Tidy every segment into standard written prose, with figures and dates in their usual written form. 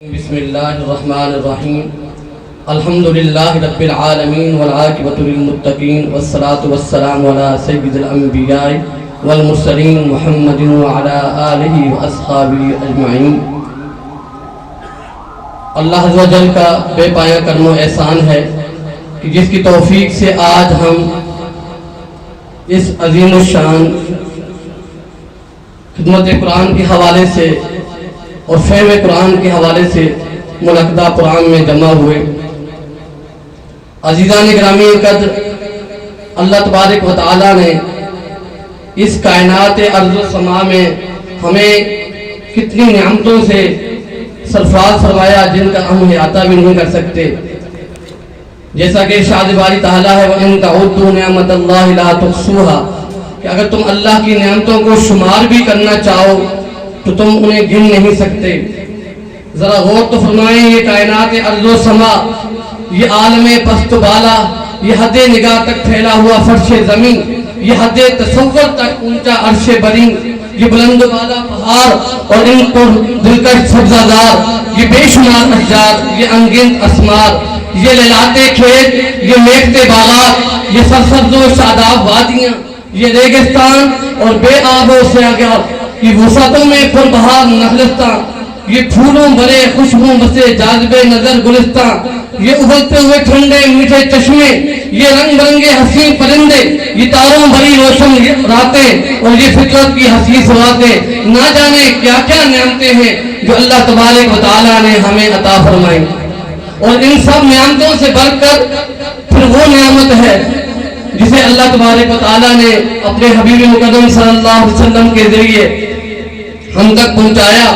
بسم اللہ الرحمن الرحیم الحمد للہ رب العالمین والعاقبۃ للمتقین والصلاة والسلام علی سید الانبیاء والمرسلین محمد وعلی آلہ واصحابہ اجمعین۔ اللہ عز و جل کا بے پایہ کرم و احسان ہے کہ جس کی توفیق سے آج ہم اس عظیم الشان خدمت قرآن کے حوالے سے اور فہم قرآن کے حوالے سے منعقدہ قرآن میں جمع ہوئے۔ عزیزان گرامی قدر، اللہ تبارک و تعالیٰ نے اس کائنات ارض و سما میں ہمیں کتنی نعمتوں سے سرفراز فرمایا جن کا ہم احاطہ بھی نہیں کر سکتے۔ جیسا کہ ارشاد باری تعالیٰ ہے وَإِن تَعُدُّوا نِعْمَتَ اللَّهِ لَا تُحْصُوهَا، کہ اگر تم اللہ کی نعمتوں کو شمار بھی کرنا چاہو تو تم انہیں گن نہیں سکتے۔ ذرا غور تو فرمائیں، یہ کائنات ارض و سما، یہ عالم پست و بالا، یہ حد نگاہ تک پھیلا ہوا فرش زمین، یہ حد تصور تک اونچا عرش برین، یہ بلند و بالا پہاڑ اور ان پر دلکش سبزہ زار، یہ بے شمار اشجار، یہ انگنت اسمار، یہ للاتے کھیت، یہ میختے باغات، یہ سرسبز و شاداب وادیاں، یہ ریگستان اور بے آب و سیاگار، یہ وسعتوں میں پر بہار نخلستان، یہ پھولوں بھرے خوشبوں بسے جاذب نظر گلستان، یہ ابلتے ہوئے ٹھنڈے میٹھے چشمے، یہ رنگ برنگے حسین پرندے، یہ تاروں بھری روشن راتیں اور یہ فطرت کی حسین سواتیں، نہ جانے کیا کیا نعمتیں ہیں جو اللہ تبارک و تعالیٰ نے ہمیں عطا فرمائی۔ اور ان سب نعمتوں سے بڑھ کر پھر وہ نعمت ہے جسے اللہ تبارک و تعالیٰ نے اپنے حبیب مقدم صلی اللہ علیہ وسلم کے ذریعے ہم تک پہنچایا،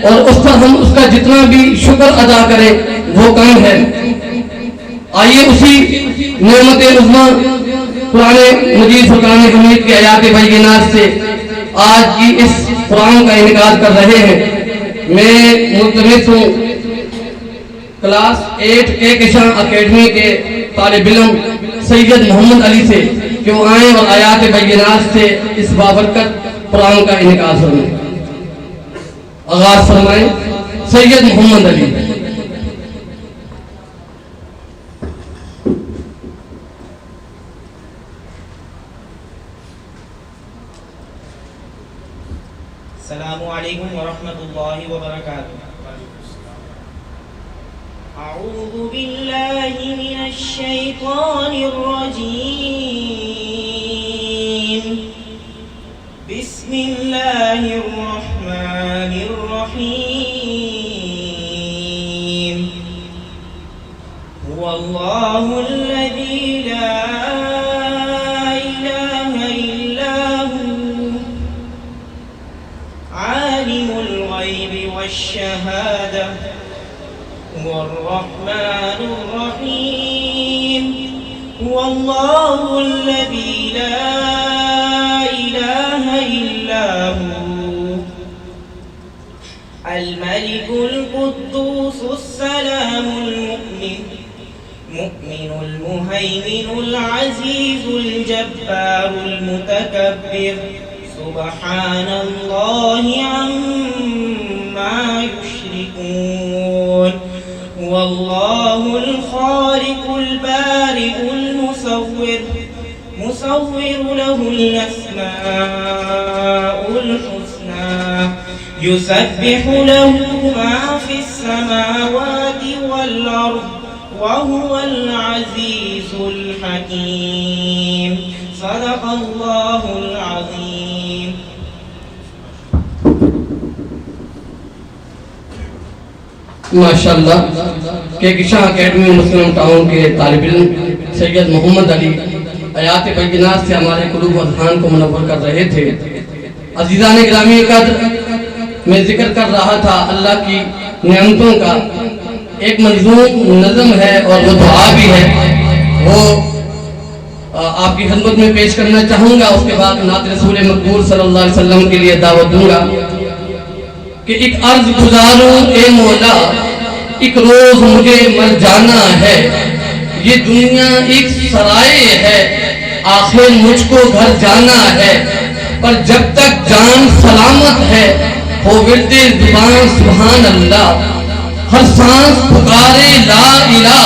اور اس پر ہم اس کا جتنا بھی شکر ادا کریں وہ کم ہے۔ آئیے اسی نعمت عظمی قرآن مجید فرقان حمید کے آیات بینات سے آج کی اس قرآن کا انعقاد کر رہے ہیں۔ میں ملتمس ہوں کلاس 8 کشاں اکیڈمی کے طالب علم سید محمد علی سے کہ وہ آئیں اور آیات بینات سے اس بابرکت قرآن کا انعقاد فرمائیں۔ آغاز فرمائیں سید محمد علی۔ السلام علیکم ورحمۃ اللہ وبرکاتہ۔ اعوذ باللہ من الشیطان الرجیم، بسم اللہ الرحمن الرحیم، هو اللہ الذی لا الہ الا هو عالم الغیب والشہادہ هو الرحمن الرحیم، هو اللہ الذی لا الہ الا هو الملك القدوس السلام المؤمن المهيمن العزيز الجبار المتكبر، سبحان الله عما يشركون، هو الله الخالق البارئ المصور، له الأسماء الحسنى، يسبح له ما في السماوات والأرض وهو العزيز الحكيم، صدق الله العظيم۔ ماشاءاللہ کہ کشاں اکیڈمی مسلم ٹاؤن کے طالب علم سید محمد علی آیات بینات سے ہمارے قلوب و اذہان کو منور کر رہے تھے۔ عزیزان گرامی قدر، میں ذکر کر رہا تھا اللہ کی نعمتوں کا ایک منظوم نظم ہے اور وہ دعا بھی ہے، وہ آپ کی خدمت میں پیش کرنا چاہوں گا۔ اس کے بعد نعت رسول مقبول صلی اللہ علیہ وسلم کے لیے دعوت دوں گا کہ ایک عرض گزاروں اے مولا، ایک روز مجھے مر جانا ہے، یہ دنیا ایک سرائے ہے، آخر مجھ کو گھر جانا ہے، پر جب تک جان سلامت ہے ہو ورد زبان سبحان اللہ، ہر سانس پکارے لا الہ،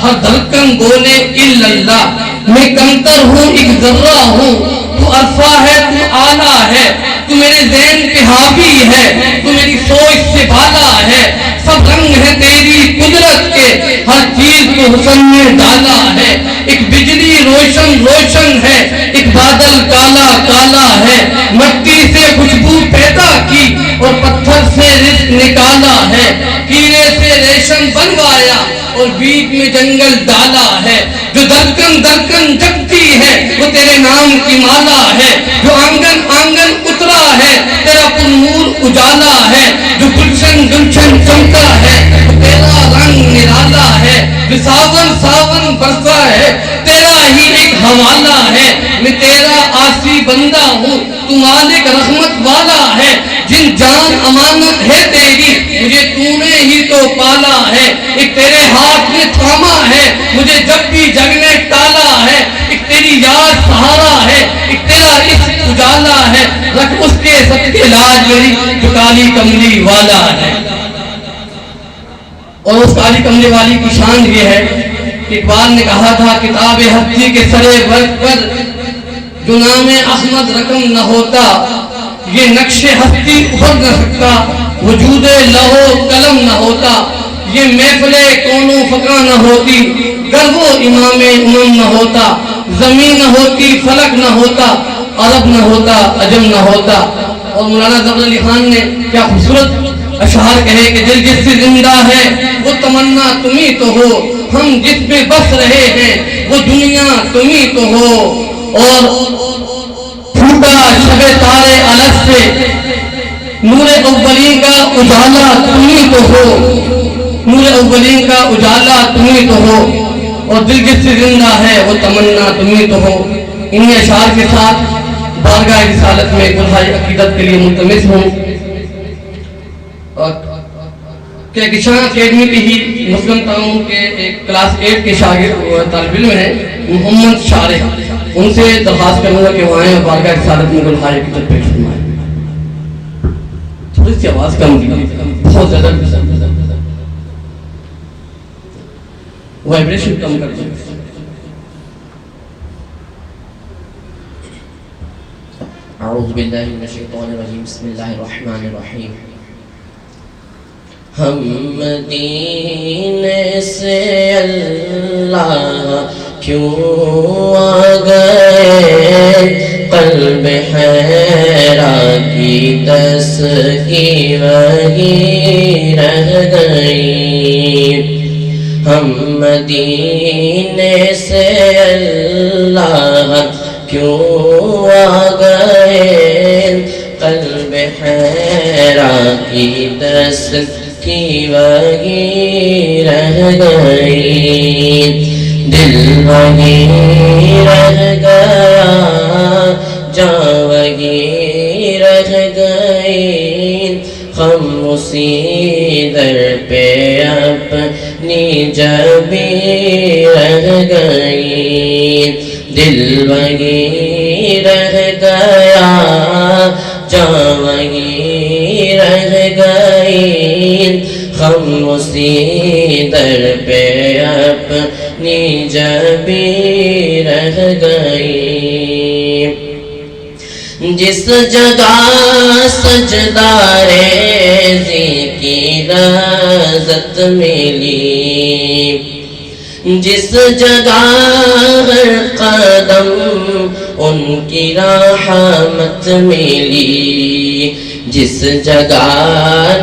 ہر دھڑکن بولے الا اللہ۔ میں کمتر ہوں ایک ذرہ ہوں، تو عرفہ ہے تو اعلیٰ ہے، تو میرے ذہن پہ حاوی ہے، تو میری سوچ سے بالا ہے۔ سب رنگ ہے تیری قدرت کے، ہر چیز کو حسن میں ڈالا ہے۔ ایک بجلی روشن روشن ہے، ایک بادل کالا کالا ہے۔ مٹی سے خوشبو پیدا کی اور پتھر سے رزق نکالا ہے۔ کیڑے سے ریشم بنوایا اور بیچ میں جنگل ڈالا ہے۔ جو دھڑکن دھڑکن جگتی ہے وہ تیرے نام کی مالا ہے۔ جو آنگن آنگن اترا ہے تیرا پر نور اجالا ہے۔ جو گلشن گلشن چمکا ہے وہ تیرا رنگ نرالا ہے۔ جو ساون ساون برسا ہے تیرا ہی ایک حوالہ ہے۔ میں تیرا آسی بندہ ہوں، تو مالک رحمت والا ہے۔ جن جان امانت ہے تیری، مجھے تو نے ہی تو پالا ہے۔ ایک تیرے ہاتھ میں تھاما ہے، مجھے جب بھی جگنے ٹالا ہے۔ ایک تیری یاد سہارا ہے، ایک تیرا عشق اجالا ہے۔ رکھ اس کے صدقے لاج میری جو کالی کملی والا ہے۔ اور اس کالی کملی والی کی شان یہ ہے کہ اقبال نے کہا تھا کتاب ہستی کے سرے ورق پر جو نام احمد رقم نہ ہوتا، یہ نقش ہستی ابھر نہ سکتا، وجود لوح قلم نہ ہوتا، یہ محفل کون و فقہ نہ ہوتی، گر وہ امام امم نہ ہوتا، زمین نہ ہوتی، فلک نہ ہوتا، عرب نہ ہوتا، عجم نہ ہوتا۔ اور مولانا ظفر علی خان نے کیا خوبصورت اشعار کہے کہ دل جس سے زندہ ہے وہ تمنا تمہیں تو ہو، ہم جس میں بس رہے ہیں وہ دنیا تمہیں تو ہو۔ اور پھوٹا شب تارے الگ سے نور اولین کا اجالا تمہیں تو ہو، نور اولین کا اجالا تمہیں تو ہو، اور دل جس سے زندہ ہے وہ تمنا تمہیں تو ہو۔ انہی اشعار کے ساتھ بارگاہ رسالت میں کلہائے عقیدت کے لیے ملتمس ہوں کہ کشان اکیڈمی کے ہی مسلم تعاون کے ایک کلاس 8 کے شاگرد طالب علم ہیں محمد شارح، ان سے درخواست کروں گا کہ وہ آئیں اور بارگاہ رسالت میں کلہائے عقیدت پیش فرمائیں۔ تھوڑی سی آواز کم کی، بہت زیادہ وائبریشن کم کر دیں۔ اعوذ باللہ من الشیطان الرجیم، بسم اللہ الرحمن الرحیم۔ ہم مدینے سے اللہ کیوں آ گئے، قلب حیرہ کی تسکی وہی رہ گئی۔ ہم مدینے سے اللہ کیوں آ گئے، قلب حیرہ کی تسکی وہی رہ گئی۔ دل وہی رہ گیا، جاں وہی رہ گئی، ہم اسی در پہ اپنی جبی رہ گئی۔ دل وہی رہ گیا، جاں وہی رہ گئی، ہم اسی در پہ اپنی جبی رہ گئی۔ جس جگہ سجدہ ریزی کی لذت ملی، جس جگہ ہر قدم ان کی رحمت ملی، جس جگہ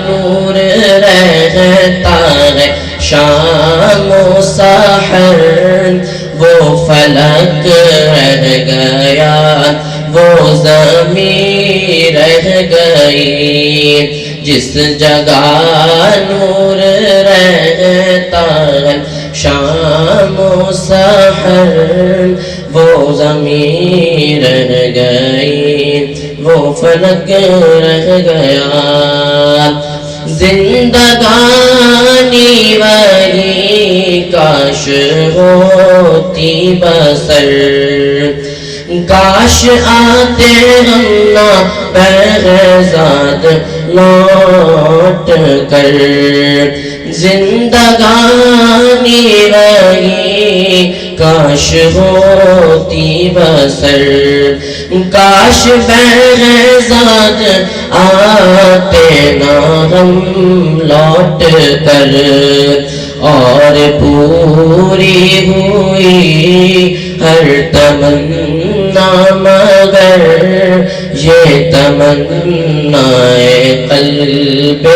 نور رہتا ہے شام و سحر، وہ فلک رہ گیا، وہ زمین رہ گئی۔ جس جگہ نور رہتا ہے شام و سحر، وہ زمین رہ گئی، وہ فلک رہ گیا۔ زندگانی وہی کاش ہوتی بسر، کاش آتے ہم نہ بہزاد لوٹ کر، زندگانی رہی کاش ہوتی بسر کاش بہزاد آتے نہ ہم لوٹ کر اور پوری ہوئی ہر تمنا مگر یہ تمنا قلب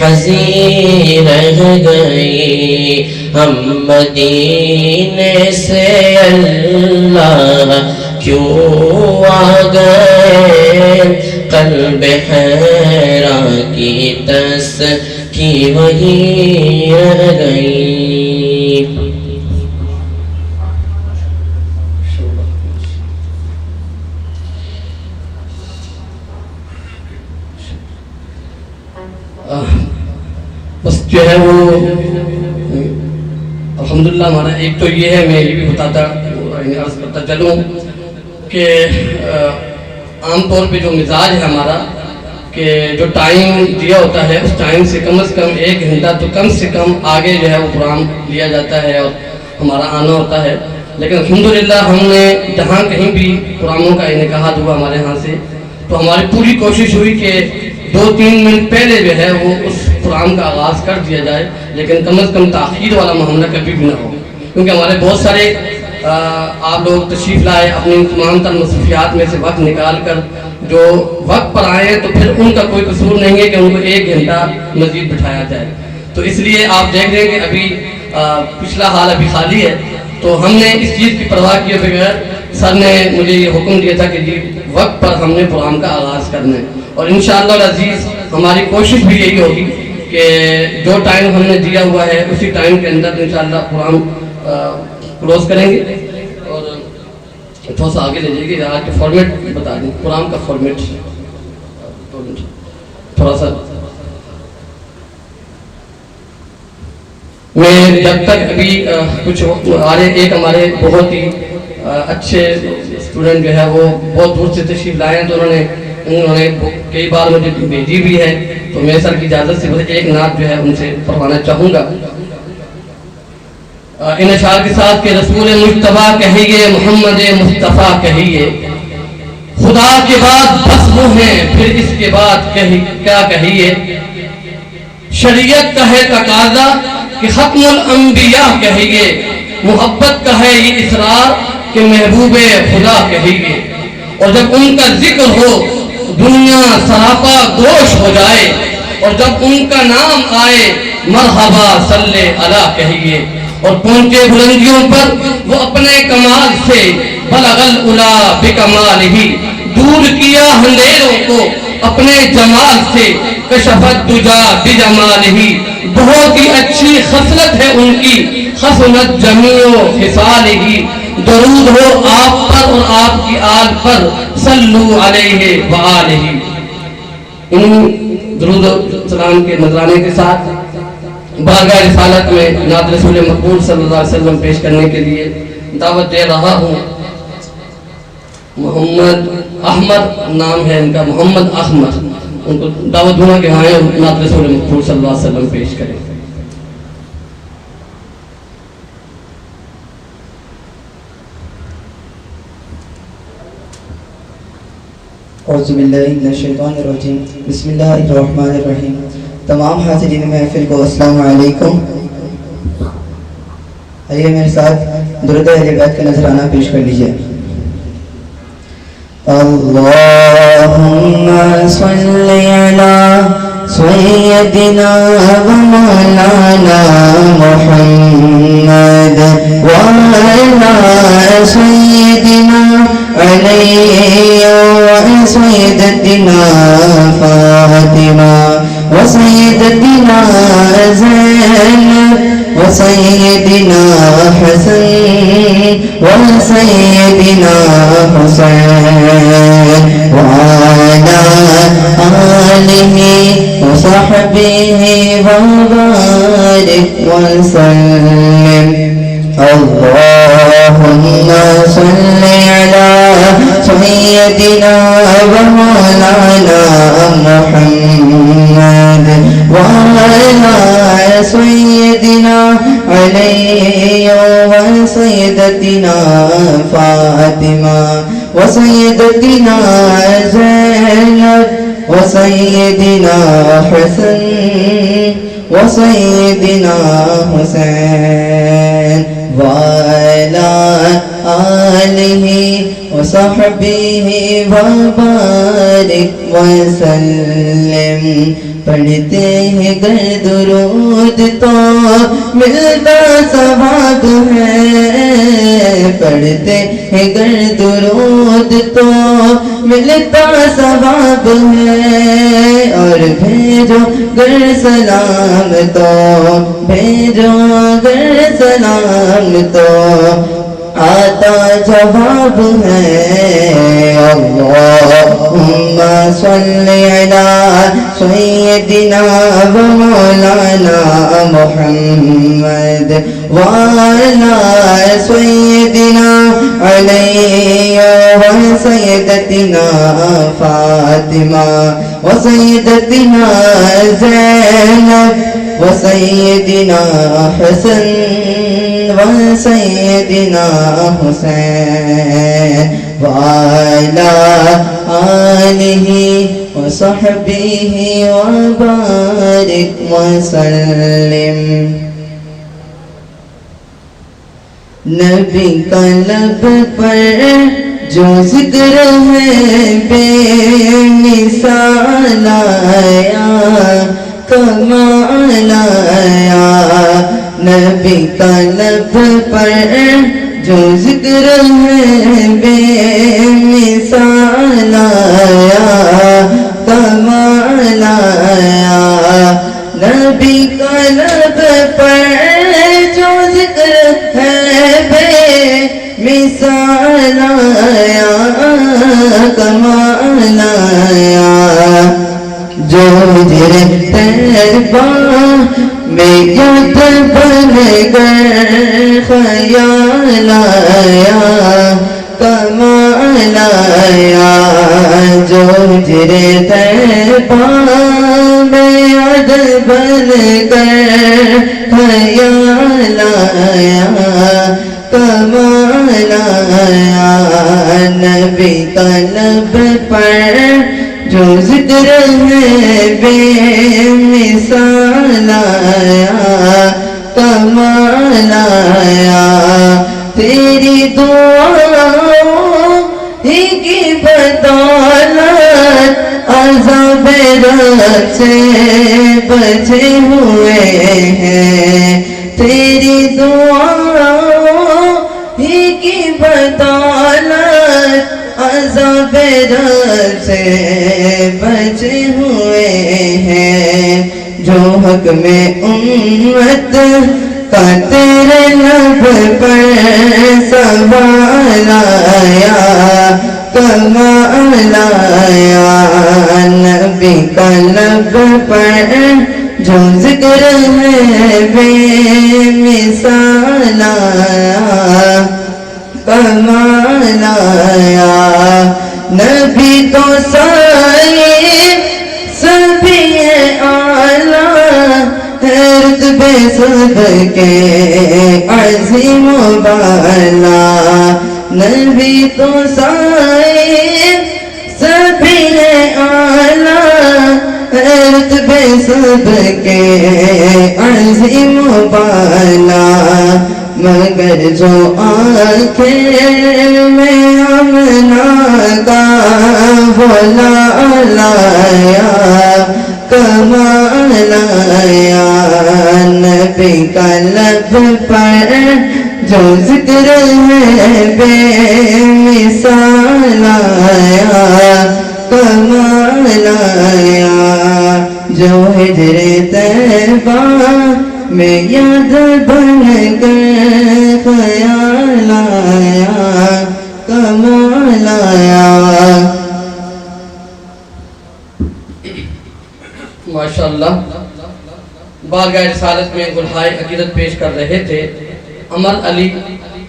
حزین رہ گئی ہم مدینے سے اللہ کیوں آ گئے قلب حیران کی تسکی وہی رہ گئی بس جو ہے وہ الحمدللہ ہمارا ایک تو یہ ہے، میں یہ بھی بتاتا عرض کرتا چلوں کہ عام طور پہ جو مزاج ہے ہمارا کہ جو ٹائم دیا ہوتا ہے اس ٹائم سے کم از کم 1 گھنٹہ تو کم سے کم آگے جو ہے وہ پروگرام لیا جاتا ہے اور ہمارا آنا ہوتا ہے، لیکن الحمدللہ ہم نے جہاں کہیں بھی پروگراموں کا انعقاد ہوا ہمارے ہاں سے تو ہماری پوری کوشش ہوئی کہ 2-3 منٹ پہلے جو ہے وہ اس پروگرام کا آغاز کر دیا جائے، لیکن کم از کم تاخیر والا معاملہ کبھی بھی نہ ہو، کیونکہ ہمارے بہت سارے آپ لوگ تشریف لائے اپنی تمام تر مصروفیات میں سے وقت نکال کر جو وقت پر آئے تو پھر ان کا کوئی قصور نہیں ہے کہ ان کو 1 گھنٹہ مزید بٹھایا جائے، تو اس لیے آپ دیکھ رہے ہیں کہ ابھی پچھلا حال ابھی خالی ہے، تو ہم نے اس چیز کی پرواہ کیے بغیر سر نے مجھے یہ حکم دیا تھا کہ جی وقت پر ہم نے پروگرام کا آغاز کرنا ہے، اور انشاءاللہ العزیز ہماری کوشش بھی یہی ہوگی کہ جو ٹائم ہم نے دیا ہوا ہے اسی ٹائم کے اندر انشاءاللہ پروگرام کلوز کریں گے، اور تھوڑا سا آگے لے جائیے گے آج کے فارمیٹ بتا دیں پروگرام کا فارمیٹ تھوڑا سا میں جب تک ابھی کچھ ایک ہمارے بہت ہی اچھے اسٹوڈنٹ جو ہے وہ بہت دور سے تشریف لائے ہیں تو انہوں نے کئی بار مجھے بھیجی بھی ہے، تو میں سر کی اجازت سے ایک نعت جو ہے ان سے پڑھوانا چاہوں گا ان اشعار کے ساتھ کہ رسول مجتبیٰ کہیے محمد مصطفیٰ کہیے خدا کے بعد بس وہ ہیں پھر اس کے بعد کیا کہیے شریعت کا ہے تقاضا کہ ختم الانبیاء کہیے محبت کا ہے یہ اصرار کہ محبوب خدا کہیے اور جب ان کا ذکر ہو دنیا سراپا گوش ہو جائے اور جب ان کا نام آئے مرحبا صلی علی کہیے اور پہنچے بلندیوں پر وہ اپنے کمال سے بلغ العلا بکمالہ دور کیا اندھیروں کو اپنے جمال سے کشفت دجا بجمالہ بہت ہی اچھی خصلت ہے ان کی حسنت جمیع خصالہ درود ہو آپ پر اور آپ کی آل پر صلو علیہ وآلہ ان درود و سلام کے نذرانے کے ساتھ بارگاہ رسالت میں نعت رسول مقبول صلی اللہ علیہ وسلم پیش کرنے کے لیے دعوت دے رہا ہوں محمد احمد نام ہے ان کا محمد احمد ان کو دعوت دوں گا کہ آئیں اور نعت رسول مقبول صلی اللہ علیہ وسلم پیش کریں اعوذ باللہ من الشیطان الرجیم بسم اللہ الرحمن الرحیم تمام حاضرین محفل کو السلام علیکم آئیے میرے ساتھ درود اہل بیت کا نذرانہ پیش کر لیجئے اللہم صلی علی سیدنا و مولانا محمد وعلی سیدنا علی وسیدتنا فاطمہ وسیدتنا زینب وسیدنا حسن وسیدنا حسین وعلى آلہ وصحبہ وبارک وسلم اللهم صل على سيدنا ومولانا محمد وعلى سيدنا علي وسيدتنا فاطمة وسيدتنا زينب وسيدنا حسن وسيدنا حسين وعلى آله وصحبه وبارك وسلم. پڑھتے ہیں گر درود تو ملتا ثواب ہے، پڑھتے ہیں گر درود تو ملتا ثواب ہے، اور بھیجو گر سلام تو بھیجو گر سلام تو آتا جواب ہے. اللہم صلی علی سیدنا و مولانا محمد وعلی سیدنا علی و سیدتنا فاطمہ و سیدتنا زینب و سیدنا حسن وسيدنا حسين وعلى آله وصحبه وبارك وسلم. نبی کا لب پر جو ذکر ہے بے مثال آیا کمال آیا. نبی کا لب پر جو ذکر ہے بے مثال آیا کمال آیا. نبی کا لب پر جو ذکر ہے بے مثال آیا کمال آیا. جو مجھے تیربا میں یاد بن کر خیال آیا کمال آیا. جو مجھے تیربا میں یاد بن کر خیال آیا کمال آیا. نبی کا لب پر جو ذکر ہے بے مثال آیا کمال آیا. تیری دعاؤں ہی کی بدولت عذاب رب سے بچے ہوئے ہیں. تیری دعاؤں ہی کی بدولت عذاب رب سے بچے ہوئے ہیں. جو حق میں امت کا تیرے لب پر سوال آیا کمال آیا. نبی کا لب پر جو ذکر ہے بے مثال آیا کمال آیا. نبی تو سائے سبھی اعلیٰ ہے، رتبے سب کے عظیم و بالا. نبی تو سائے سبھی اعلیٰ ہے، رتبے سب کے عظیم و بالا. مگر جو آنکھیں میں آمنہ کا بولا لایا کمال آیا. نبی کا لب پر جو ذکر ہے بے مثال آیا کمال آیا. جو ہجر طیبہ میں یاد بن کر خیال آیا کمال آیا. ماشاءاللہ بارگاہ رسالت میں گلہائے عقیدت پیش کر رہے تھے. امر علی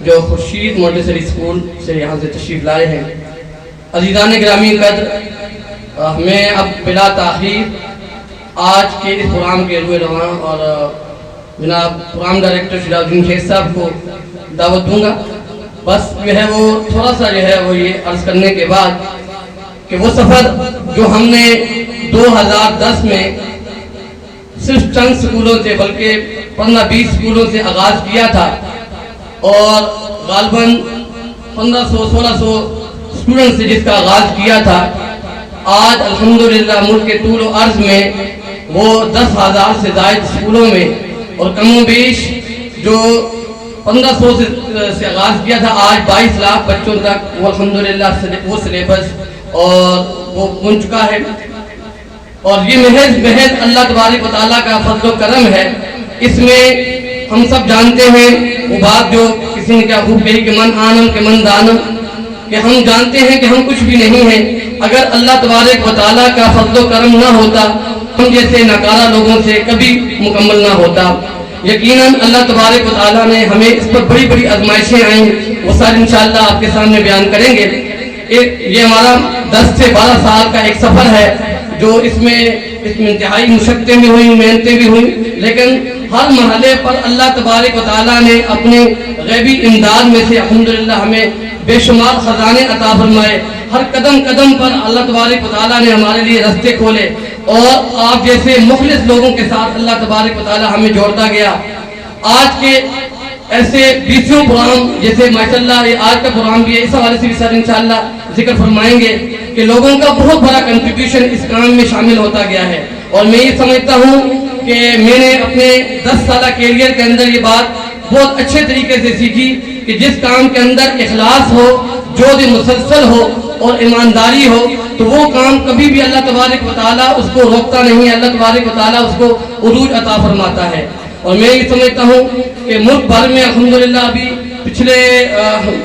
جو خورشید مونٹیسری اسکول سے یہاں سے تشریف لائے ہیں۔ عزیزان گرامی قدر، میں اب بلا تاخیر آج کے اس پروگرام کے روئے رواں اور جناب پروگرام ڈائریکٹر شجاع الدین شیخ صاحب کو دعوت دوں گا۔ بس جو ہے وہ تھوڑا سا جو ہے وہ یہ عرض کرنے کے بعد کہ وہ سفر جو ہم نے 2010 میں صرف چند سکولوں سے بلکہ 15-20 سکولوں سے آغاز کیا تھا اور غالباً 1500-1600 اسٹوڈنٹ سے جس کا آغاز کیا تھا، آج الحمدللہ ملک کے طول و عرض میں وہ 10,000 سے زائد سکولوں میں اور کم و بیش جو 1500 سے آغاز کیا تھا، آج 22 لاکھ بچوں تک وہ الحمدللہ وہ سلیبس اور وہ پہنچ چکا ہے۔ اور یہ محض اللہ تبارک و تعالیٰ کا فضل و کرم ہے۔ اس میں ہم سب جانتے ہیں وہ بات جو کسی نے کیا خوب کہی کہ من آنم کہ من دانم، کہ ہم جانتے ہیں کہ ہم کچھ بھی نہیں ہیں۔ اگر اللہ تبارک و تعالیٰ کا فضل و کرم نہ ہوتا، ہم جیسے ناکارہ لوگوں سے کبھی مکمل نہ ہوتا۔ یقیناً اللہ تبارک و تعالیٰ نے ہمیں اس پر بڑی بڑی آزمائشیں آئیں، وہ سارے انشاءاللہ آپ کے سامنے بیان کریں گے۔ یہ ہمارا 10 سے 12 سال کا ایک سفر ہے جو اس میں انتہائی مشقتیں بھی ہوئیں، محنتیں بھی ہوئیں، لیکن ہر مرحلے پر اللہ تبارک و تعالیٰ نے اپنے غیبی امداد میں سے الحمدللہ ہمیں بے شمار خزانے عطا فرمائے۔ ہر قدم قدم پر اللہ تبارک و تعالیٰ نے ہمارے لیے راستے کھولے اور آپ جیسے مخلص لوگوں کے ساتھ اللہ تبارک و تعالیٰ ہمیں جوڑتا گیا۔ آج کے ایسے 20 پروگرام جیسے ماشاءاللہ یہ آج کا پروگرام بھی ہے، اس حوالے سے بھی سر انشاءاللہ ذکر فرمائیں گے کہ لوگوں کا بہت بڑا کنٹریبیوشن اس کام میں شامل ہوتا گیا ہے۔ اور میں یہ سمجھتا ہوں کہ میں نے اپنے 10 سالہ کیریئر کے اندر یہ بات بہت اچھے طریقے سے سیکھی کہ جس کام کے اندر اخلاص ہو، جود مسلسل ہو اور ایمانداری ہو تو وہ کام کبھی بھی اللہ تبارک و تعالیٰ اس کو روکتا نہیں ہے، اللہ تبارک و تعالیٰ اس کو عروج عطا فرماتا ہے۔ اور میں یہ سمجھتا ہوں کہ ملک بھر میں الحمدللہ ابھی پچھلے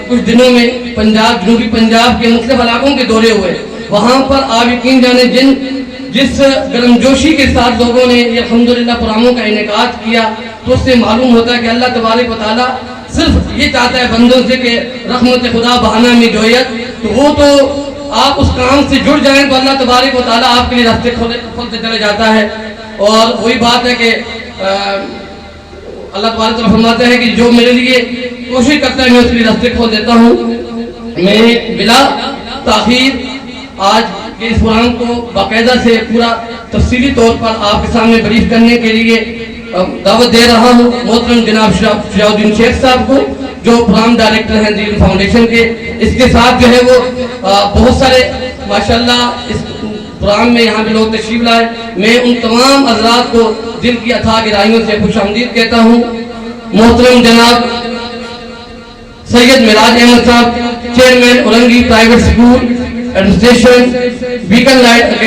کچھ دنوں میں جنوبی پنجاب کے مختلف علاقوں کے دورے ہوئے، وہاں پر آپ یقین جانے جس گرمجوشی کے ساتھ لوگوں نے یہ الحمدللہ پروگراموں کا انعقاد کیا تو اس سے معلوم ہوتا ہے کہ اللہ تبارک و تعالیٰ صرف یہ چاہتا ہے بندوں سے کہ رحمت خدا بہانہ میں جویت، تو وہ تو آپ اس کام سے جڑ جائیں تو اللہ تبارک و تعالیٰ آپ کے لیے راستے کھولتے چلے جاتا ہے۔ اور وہی بات ہے کہ اللہ تبارک و تعالیٰ فرماتا ہے کہ جو میرے لیے کوشش کرتا ہے میں اس کے لیے راستے کھول دیتا ہوں۔ میں بلا تاخیر آج کے اس پروگرام کو باقاعدہ سے پورا تفصیلی طور پر آپ کے سامنے بریف کرنے کے لیے دعوت دے رہا ہوں محترم جناب شجاع الدین شیخ صاحب کو جو پروگرام ڈائریکٹر ہیں دین فاؤنڈیشن کے۔ اس کے ساتھ جو ہے وہ بہت سارے ماشاءاللہ اس پروگرام میں یہاں پہ لوگ تشریف لائے۔ میں ان تمام حضرات کو دل کی اتھاہ گہرائیوں سے خوش آمدید کہتا ہوں۔ محترم جناب سید معراج احمد صاحب chairman Orangi private school administration beacon light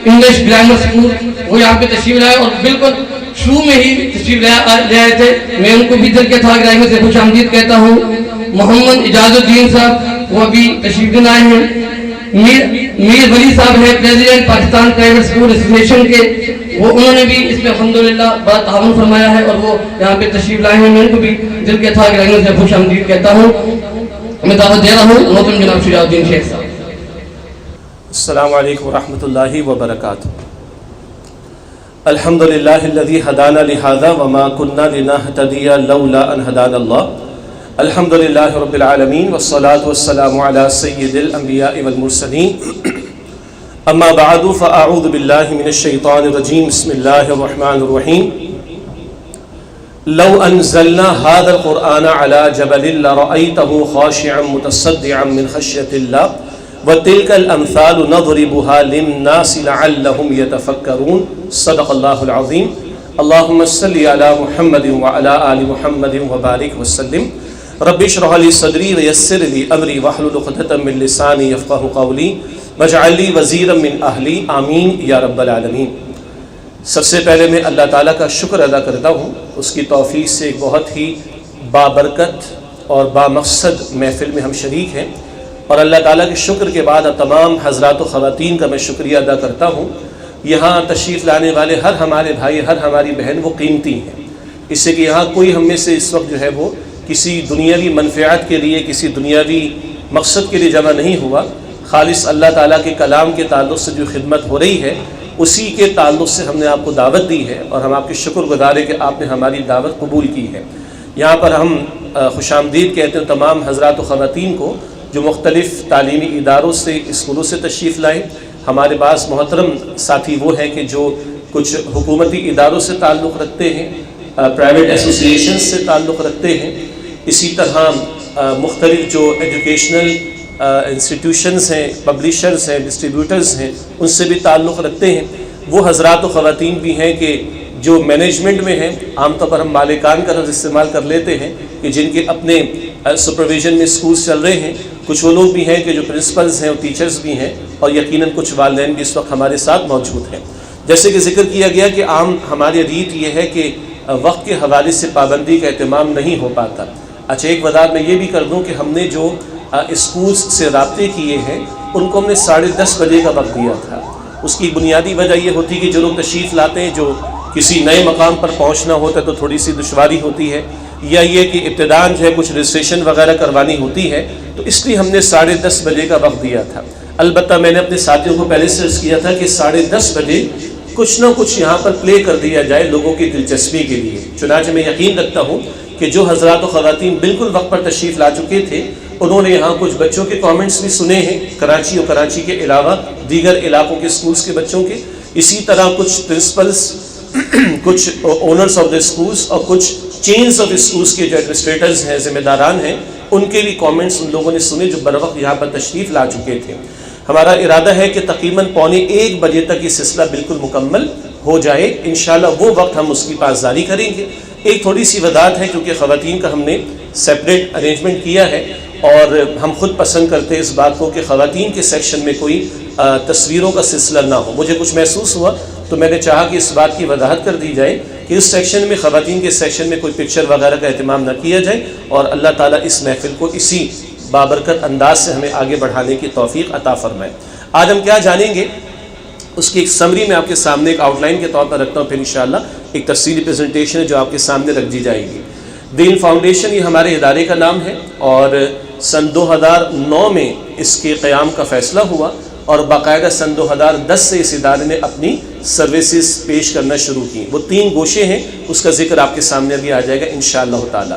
English grammar school, وہ یہاں پہ تشریف لائے اور بالکل شروع میں ہی تشریف لے آئے تھے۔ میں ان کو بھی دل کے اتھاہ گہرائیوں سے خوش آمدید کہتا ہوں۔ محمد اجاز الدین صاحب وہ ابھی تشریف لائے ہیں۔ میر ولی صاحب ہیں president Pakistan private school association کے، وہ انہوں نے بھی اس میں الحمدللہ بڑا تعاون فرمایا ہے اور وہ یہاں پہ تشریف لائے ہیں۔ میں ان کو بھی دل کے اتھاہ گہرائیوں سے خوش آمدید کہتا ہوں۔ میں دعوت دے رہا ہوں محترم جناب شجاع الدین شیخ صاحب۔ السلام علیکم ورحمۃ اللہ وبرکاتہ۔ الحمد للہ الذی ہدانا لہذا وما كنا لنہتدی لولا ان ہدانا اللہ۔ الحمد للہ رب العالمین والصلاة والسلام علی سید الانبیاء والمرسلین۔ اما بعد فاعوذ باللہ من الشیطان الرجیم، بسم اللہ الرحمن الرحیم۔ لو انزلنا هذا القرآن على جبل لرأيته خاشعا متصدعا من خشية الله وتلك الامثال نضربها للناس لعلهم يتفكرون، صدق اللہ العظیم۔ اللهم صل على محمد وعلى آل محمد وبارک وسلم۔ رب اشرح لي صدری ويسر لي امری واحلل عقدۃ من لسانی یفقهوا قولی واجعل لي وزیرا من اہلی، آمین یا رب العالمین۔ سب سے پہلے میں اللہ تعالیٰ کا شکر ادا کرتا ہوں، اس کی توفیق سے ایک بہت ہی بابرکت اور بامقصد محفل میں ہم شریک ہیں، اور اللہ تعالیٰ کے شکر کے بعد تمام حضرات و خواتین کا میں شکریہ ادا کرتا ہوں۔ یہاں تشریف لانے والے ہر ہمارے بھائی، ہر ہماری بہن وہ قیمتی ہیں، اس سے کہ یہاں کوئی ہم میں سے اس وقت جو ہے وہ کسی دنیاوی منفعت کے لیے، کسی دنیاوی مقصد کے لیے جمع نہیں ہوا، خالص اللہ تعالیٰ کے کلام کے تعلق سے جو خدمت ہو رہی ہے اسی کے تعلق سے ہم نے آپ کو دعوت دی ہے، اور ہم آپ کے شکر گزار ہیں کہ آپ نے ہماری دعوت قبول کی ہے۔ یہاں پر ہم خوش آمدید کہتے ہیں تمام حضرات و خواتین کو جو مختلف تعلیمی اداروں سے، اسکولوں سے تشریف لائے۔ ہمارے بعض محترم ساتھی وہ ہیں کہ جو کچھ حکومتی اداروں سے تعلق رکھتے ہیں، پرائیویٹ ایسوسیشن سے تعلق رکھتے ہیں، اسی طرح مختلف جو ایجوکیشنل انسٹیٹیوشنز ہیں، پبلیشرز ہیں، ڈسٹریبیوٹرز ہیں، ان سے بھی تعلق رکھتے ہیں۔ وہ حضرات و خواتین بھی ہیں کہ جو مینجمنٹ میں ہیں، عام طور پر ہم مالکان کا لفظ استعمال کر لیتے ہیں کہ جن کے اپنے سپرویژن میں اسکولز چل رہے ہیں، کچھ وہ لوگ بھی ہیں کہ جو پرنسپلز ہیں اور ٹیچرز بھی ہیں، اور یقیناً کچھ والدین بھی اس وقت ہمارے ساتھ موجود ہیں۔ جیسے کہ ذکر کیا گیا کہ عام ہماری ریت یہ ہے کہ وقت کے حوالے سے پابندی کا اہتمام نہیں ہو پاتا۔ اچھا، ایک وضاحت میں یہ بھی کر دوں کہ ہم نے جو اسکولز سے رابطے کیے ہیں ان کو ہم نے 10:30 بجے کا وقت دیا تھا۔ اس کی بنیادی وجہ یہ ہوتی کہ جو لوگ تشریف لاتے ہیں، جو کسی نئے مقام پر پہنچنا ہوتا ہے تو تھوڑی سی دشواری ہوتی ہے، یا یہ کہ ابتداءً جو ہے کچھ رجسٹریشن وغیرہ کروانی ہوتی ہے، تو اس لیے ہم نے 10:30 بجے کا وقت دیا تھا۔ البتہ میں نے اپنے ساتھیوں کو پہلے سے عرض کیا تھا کہ 10:30 بجے کچھ نہ کچھ یہاں پر پلے کر دیا جائے لوگوں کی دلچسپی کے لیے۔ چنانچہ میں یقین رکھتا ہوں کہ جو حضرات و خواتین بالکل وقت پر تشریف لا چکے تھے انہوں نے یہاں کچھ بچوں کے کامنٹس بھی سنے ہیں، کراچی اور کراچی کے علاوہ دیگر علاقوں کے اسکولز کے بچوں کے، اسی طرح کچھ پرنسپلز، کچھ اونرز آف دا اسکولز اور کچھ چینز آف اسکولز کے جو ایڈمنسٹریٹرز ہیں، ذمہ داران ہیں، ان کے بھی کامنٹس ان لوگوں نے سنے جو بر وقت یہاں پر تشریف لا چکے تھے۔ ہمارا ارادہ ہے کہ تقریباً 12:45 بجے تک یہ سلسلہ بالکل مکمل ہو جائے، انشاءاللہ وہ وقت ہم اس کی پاسداری کریں گے۔ ایک تھوڑی سی وضاحت ہے کیونکہ خواتین کا ہم نے سیپریٹ ارینجمنٹ کیا ہے، اور ہم خود پسند کرتے ہیں اس بات کو کہ خواتین کے سیکشن میں کوئی تصویروں کا سلسلہ نہ ہو۔ مجھے کچھ محسوس ہوا تو میں نے چاہا کہ اس بات کی وضاحت کر دی جائے کہ اس سیکشن میں، خواتین کے سیکشن میں کوئی پکچر وغیرہ کا اہتمام نہ کیا جائے، اور اللہ تعالیٰ اس محفل کو اسی بابرکت انداز سے ہمیں آگے بڑھانے کی توفیق عطا فرمائے۔ آج ہم کیا جانیں گے اس کی ایک سمری میں آپ کے سامنے ایک آؤٹ لائن کے طور پر رکھتا ہوں، پھر انشاءاللہ ایک تفصیلی پریزنٹیشن ہے جو آپ کے سامنے رکھ دی جائے گی۔ دین فاؤنڈیشن یہ ہمارے ادارے کا نام ہے، اور سن 2009 میں اس کے قیام کا فیصلہ ہوا، اور باقاعدہ سن 2010 سے اس ادارے نے اپنی سروسز پیش کرنا شروع کی۔ وہ 3 گوشے ہیں، اس کا ذکر آپ کے سامنے بھی آ جائے گا انشاءاللہ تعالی۔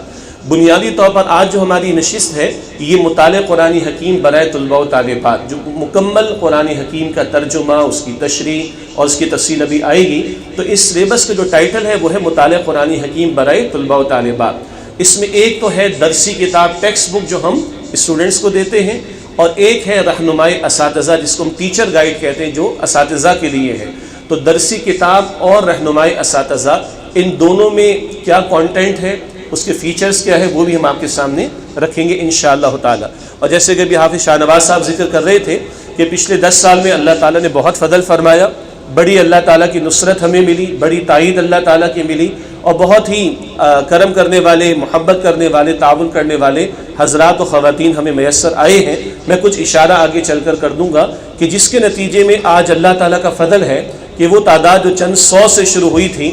بنیادی طور پر آج جو ہماری نشست ہے یہ مطالعہ قرآن حکیم برائے طلباء و طالبات، جو مکمل قرآن حکیم کا ترجمہ، اس کی تشریح اور اس کی تفصیل ابھی آئے گی۔ تو اس سلیبس کا جو ٹائٹل ہے وہ ہے مطالعہ قرآن حکیم برائے طلباء و طالبات۔ اس میں ایک تو ہے درسی کتاب، ٹیکسٹ بک جو ہم اسٹوڈنٹس کو دیتے ہیں، اور ایک ہے رہنمائی اساتذہ جس کو ہم ٹیچر گائیڈ کہتے ہیں، جو اساتذہ کے لیے ہے۔ تو درسی کتاب اور رہنمائی اساتذہ، ان دونوں میں کیا کانٹینٹ ہے، اس کے فیچرز کیا ہے، وہ بھی ہم آپ کے سامنے رکھیں گے انشاءاللہ تعالی۔ اور جیسے کہ ابھی حافظ شاہ نواز صاحب ذکر کر رہے تھے کہ پچھلے 10 سال میں اللہ تعالیٰ نے بہت فضل فرمایا، بڑی اللہ تعالیٰ کی نصرت ہمیں ملی، بڑی تائید اللہ تعالیٰ کی ملی، اور بہت ہی کرم کرنے والے، محبت کرنے والے، تعاون کرنے والے حضرات و خواتین ہمیں میسر آئے ہیں۔ میں کچھ اشارہ آگے چل کر دوں گا کہ جس کے نتیجے میں آج اللہ تعالیٰ کا فضل ہے کہ وہ تعداد جو چند 100 سے شروع ہوئی تھی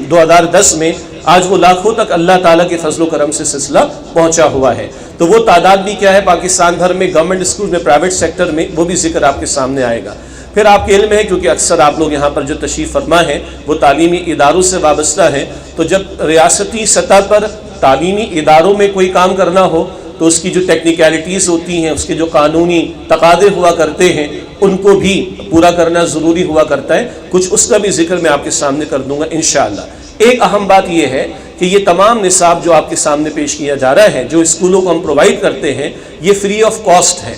2010 میں، آج وہ لاکھوں تک اللہ تعالیٰ کے فضل و کرم سے سلسلہ پہنچا ہوا ہے۔ تو وہ تعداد بھی کیا ہے پاکستان بھر میں، گورنمنٹ اسکول میں، پرائیویٹ سیکٹر میں، وہ بھی ذکر آپ کے سامنے آئے گا۔ پھر آپ کے علم ہے کیونکہ اکثر آپ لوگ یہاں پر جو تشریف فرما ہیں وہ تعلیمی اداروں سے وابستہ ہیں، تو جب ریاستی سطح پر تعلیمی اداروں میں کوئی کام کرنا ہو تو اس کی جو ٹیکنیکلٹیز ہوتی ہیں، اس کے جو قانونی تقاضے ہوا کرتے ہیں، ان کو بھی پورا کرنا ضروری ہوا کرتا ہے۔ کچھ اس کا بھی ذکر میں آپ کے سامنے کر دوں گا انشاءاللہ۔ ایک اہم بات یہ ہے کہ یہ تمام نصاب جو آپ کے سامنے پیش کیا جا رہا ہے، جو اسکولوں کو ہم پرووائڈ کرتے ہیں، یہ فری آف کاسٹ ہے،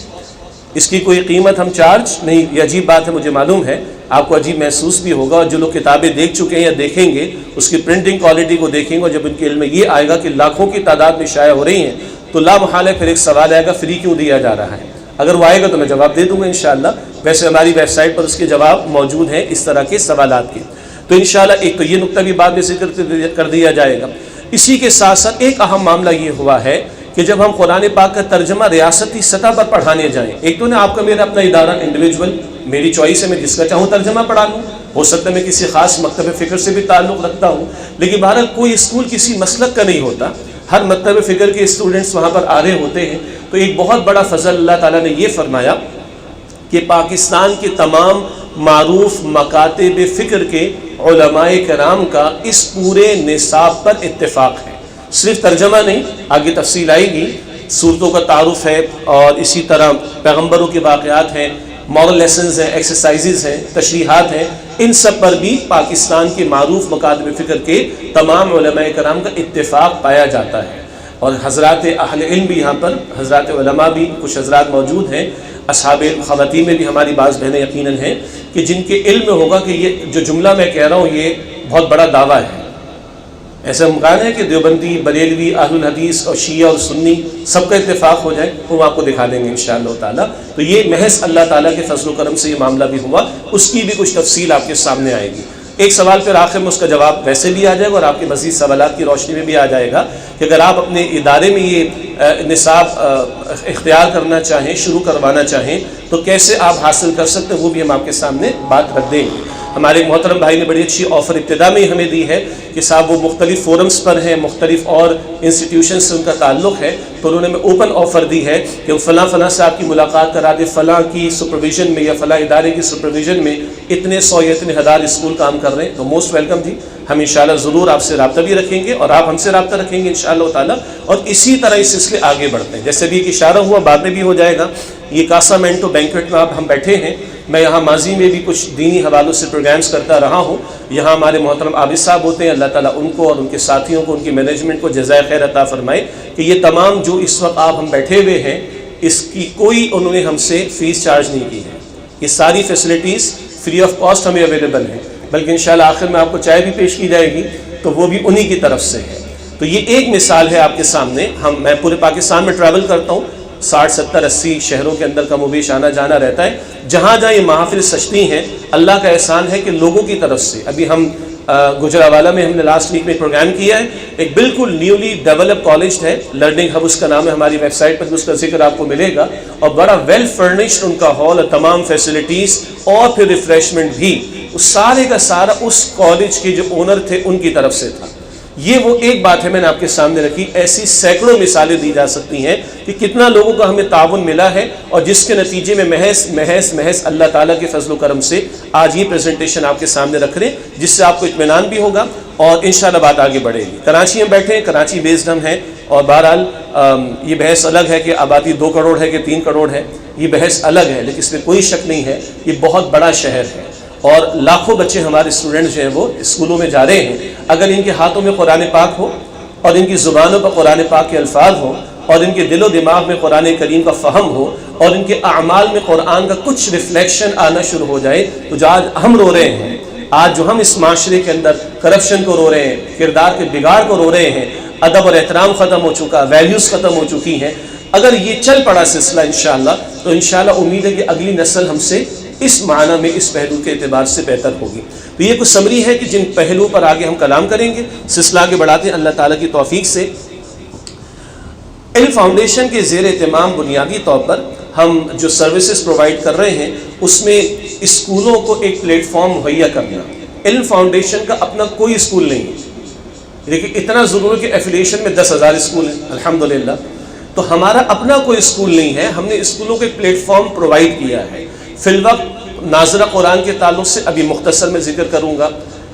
اس کی کوئی قیمت ہم چارج نہیں۔ یہ عجیب بات ہے، مجھے معلوم ہے آپ کو عجیب محسوس بھی ہوگا، اور جو لوگ کتابیں دیکھ چکے ہیں یا دیکھیں گے اس کی پرنٹنگ کوالٹی کو دیکھیں گے، اور جب ان کے علم میں یہ آئے گا کہ لاکھوں کی تعداد میں شائع ہو رہی ہیں تو لا محالہ پھر ایک سوال آئے گا فری کیوں دیا جا رہا ہے۔ اگر وہ آئے گا تو میں جواب دے دوں گا انشاءاللہ، ویسے ہماری ویب سائٹ پر اس کے جواب موجود ہیں اس طرح کے سوالات کے۔ تو انشاءاللہ ایک تو یہ نقطہ بھی بعد میں ذکر کر دیا جائے گا۔ اسی کے ساتھ ساتھ ایک اہم معاملہ یہ ہوا ہے کہ جب ہم قرآن پاک کا ترجمہ ریاستی سطح پر پڑھانے جائیں، ایک تو آپ کا میرا اپنا ادارہ انڈیویجول، میری چوائس ہے، میں جس کا چاہوں ترجمہ پڑھا لوں، ہو سکتا ہے میں کسی خاص مکتب فکر سے بھی تعلق رکھتا ہوں، لیکن بہرحال کوئی اسکول کسی مسلک کا نہیں ہوتا۔ ہر مکتب فکر کے اسٹوڈنٹس وہاں پر آ رہے ہوتے ہیں. تو ایک بہت بڑا فضل اللہ تعالیٰ نے یہ فرمایا کہ پاکستان کے تمام معروف مکاتب فکر کے علماء کرام کا اس پورے نصاب پر اتفاق ہے. صرف ترجمہ نہیں، آگے تفصیل آئے گی، صورتوں کا تعارف ہے، اور اسی طرح پیغمبروں کے واقعات ہیں، مورل لیسنز ہیں، ایکسرسائزز ہیں، تشریحات ہیں، ان سب پر بھی پاکستان کے معروف مکاتب فکر کے تمام علماء کرام کا اتفاق پایا جاتا ہے. اور حضرات اہل علم بھی یہاں پر، حضرات علماء بھی کچھ حضرات موجود ہیں، اصحاب خواتین میں بھی ہماری بعض بہنیں یقیناً ہیں کہ جن کے علم میں ہوگا کہ یہ جو جملہ میں کہہ رہا ہوں یہ بہت بڑا دعویٰ ہے. ایسا امکان ہے کہ دیوبندی، بریلوی، اہل الحدیث اور شیعہ اور سنی سب کا اتفاق ہو جائے، وہ آپ کو دکھا دیں گے انشاءاللہ تعالیٰ. تو یہ محض اللہ تعالیٰ کے فضل و کرم سے یہ معاملہ بھی ہوا، اس کی بھی کچھ تفصیل آپ کے سامنے آئے گی. ایک سوال پھر آخر میں اس کا جواب ویسے بھی آ جائے گا اور آپ کے مزید سوالات کی روشنی میں بھی آ جائے گا کہ اگر آپ اپنے ادارے میں یہ نصاب اختیار کرنا چاہیں، شروع کروانا چاہیں تو کیسے آپ حاصل کر سکتے ہیں، وہ بھی ہم آپ کے سامنے بات رکھ دیں گے. ہمارے محترم بھائی نے بڑی اچھی آفر ابتدا میں ہی ہمیں دی ہے کہ صاحب وہ مختلف فورمز پر ہیں، مختلف اور انسٹیٹیوشن سے ان کا تعلق ہے، تو انہوں نے ہمیں اوپن آفر دی ہے کہ فلاں فلاں سے آپ کی ملاقات کرا دے، فلاں کی سپرویژن میں یا فلاں ادارے کی سپرویژن میں اتنے 100 یا اتنے 1000 اسکول کام کر رہے ہیں. تو موسٹ ویلکم جی، ہم انشاءاللہ ضرور آپ سے رابطہ بھی رکھیں گے اور آپ ہم سے رابطہ رکھیں گے انشاءاللہ تعالیٰ، اور اسی طرح اس سلسلے آگے بڑھتے ہیں. جیسے بھی ایک اشارہ ہوا، بعد میں بھی ہو جائے گا. یہ کاسا مینٹو بینکویٹ میں اب ہم بیٹھے ہیں. میں یہاں ماضی میں بھی کچھ دینی حوالوں سے پروگرامز کرتا رہا ہوں. یہاں ہمارے محترم عابد صاحب ہوتے ہیں، اللہ تعالیٰ ان کو اور ان کے ساتھیوں کو، ان کی مینجمنٹ کو جزائے خیر عطا فرمائے کہ یہ تمام جو اس وقت آپ ہم بیٹھے ہوئے ہیں اس کی کوئی انہوں نے ہم سے فیس چارج نہیں کی ہے. یہ ساری فیسلٹیز فری آف کاسٹ ہمیں اویلیبل ہیں، بلکہ انشاءاللہ آخر میں آپ کو چائے بھی پیش کی جائے گی تو وہ بھی انہی کی طرف سے ہے. تو یہ ایک مثال ہے آپ کے سامنے. میں پورے پاکستان میں ٹریول کرتا ہوں، 60 70 80 شہروں کے اندر کم و بیش آنا جانا رہتا ہے. جہاں جہاں یہ محافل سجتی ہیں، اللہ کا احسان ہے کہ لوگوں کی طرف سے. ابھی ہم گجرانوالہ میں ہم نے لاسٹ ویک میں پروگرام کیا ہے، ایک بالکل نیولی ڈیولپ کالج ہے، لرننگ ہب اس کا نام ہے، ہماری ویب سائٹ پر بھی اس کا ذکر آپ کو ملے گا، اور بڑا ویل فرنشڈ ان کا ہال اور تمام فیسلٹیز اور پھر ریفریشمنٹ بھی سارے کا سارا اس کالج کے جو اونر تھے ان کی طرف سے تھا. یہ وہ ایک بات ہے میں نے آپ کے سامنے رکھی. ایسی سینکڑوں مثالیں دی جا سکتی ہیں کہ کتنا لوگوں کا ہمیں تعاون ملا ہے، اور جس کے نتیجے میں محض اللہ تعالیٰ کے فضل و کرم سے آج یہ پریزنٹیشن آپ کے سامنے رکھ رہے ہیں، جس سے آپ کو اطمینان بھی ہوگا اور انشاءاللہ بات آگے بڑھے گی. کراچی میں بیٹھے ہیں، کراچی بیسڈ ہم ہیں، اور بہرحال یہ بحث الگ ہے کہ آبادی 2 کروڑ ہے کہ 3 کروڑ ہے، یہ بحث الگ ہے، لیکن اس میں کوئی شک نہیں ہے یہ بہت بڑا شہر ہے اور لاکھوں بچے ہمارے اسٹوڈنٹس جو ہیں وہ اسکولوں میں جا رہے ہیں. اگر ان کے ہاتھوں میں قرآن پاک ہو اور ان کی زبانوں پر قرآن پاک کے الفاظ ہوں اور ان کے دل و دماغ میں قرآن کریم کا فہم ہو اور ان کے اعمال میں قرآن کا کچھ ریفلیکشن آنا شروع ہو جائے، تو جو آج ہم رو رہے ہیں، آج جو ہم اس معاشرے کے اندر کرپشن کو رو رہے ہیں، کردار کے بگاڑ کو رو رہے ہیں، ادب اور احترام ختم ہو چکا، ویلیوز ختم ہو چکی ہیں، اگر یہ چل پڑا سلسلہ انشاءاللہ تو انشاءاللہ امید ہے کہ اگلی نسل ہم سے اس معنی میں اس پہلو کے اعتبار سے بہتر ہوگی. تو یہ کچھ سمری ہے کہ جن پہلو پر آگے ہم کلام کریں گے. سلسلہ آگے بڑھاتے ہیں اللہ تعالیٰ کی توفیق سے. علم فاؤنڈیشن کے زیر اہتمام بنیادی طور پر ہم جو سروسز پرووائڈ کر رہے ہیں اس میں اسکولوں کو ایک پلیٹ فارم مہیا کرنا. علم فاؤنڈیشن کا اپنا کوئی اسکول نہیں ہے، لیکن اتنا ضرور ہے کہ ایفیلیشن میں 10,000 اسکول ہیں الحمدللہ. تو ہمارا اپنا کوئی اسکول نہیں ہے، ہم نے اسکولوں کو ایک پلیٹ فارم پرووائڈ کیا ہے. فی الوقت ناظرہ قرآن کے تعلق سے ابھی مختصر میں ذکر کروں گا،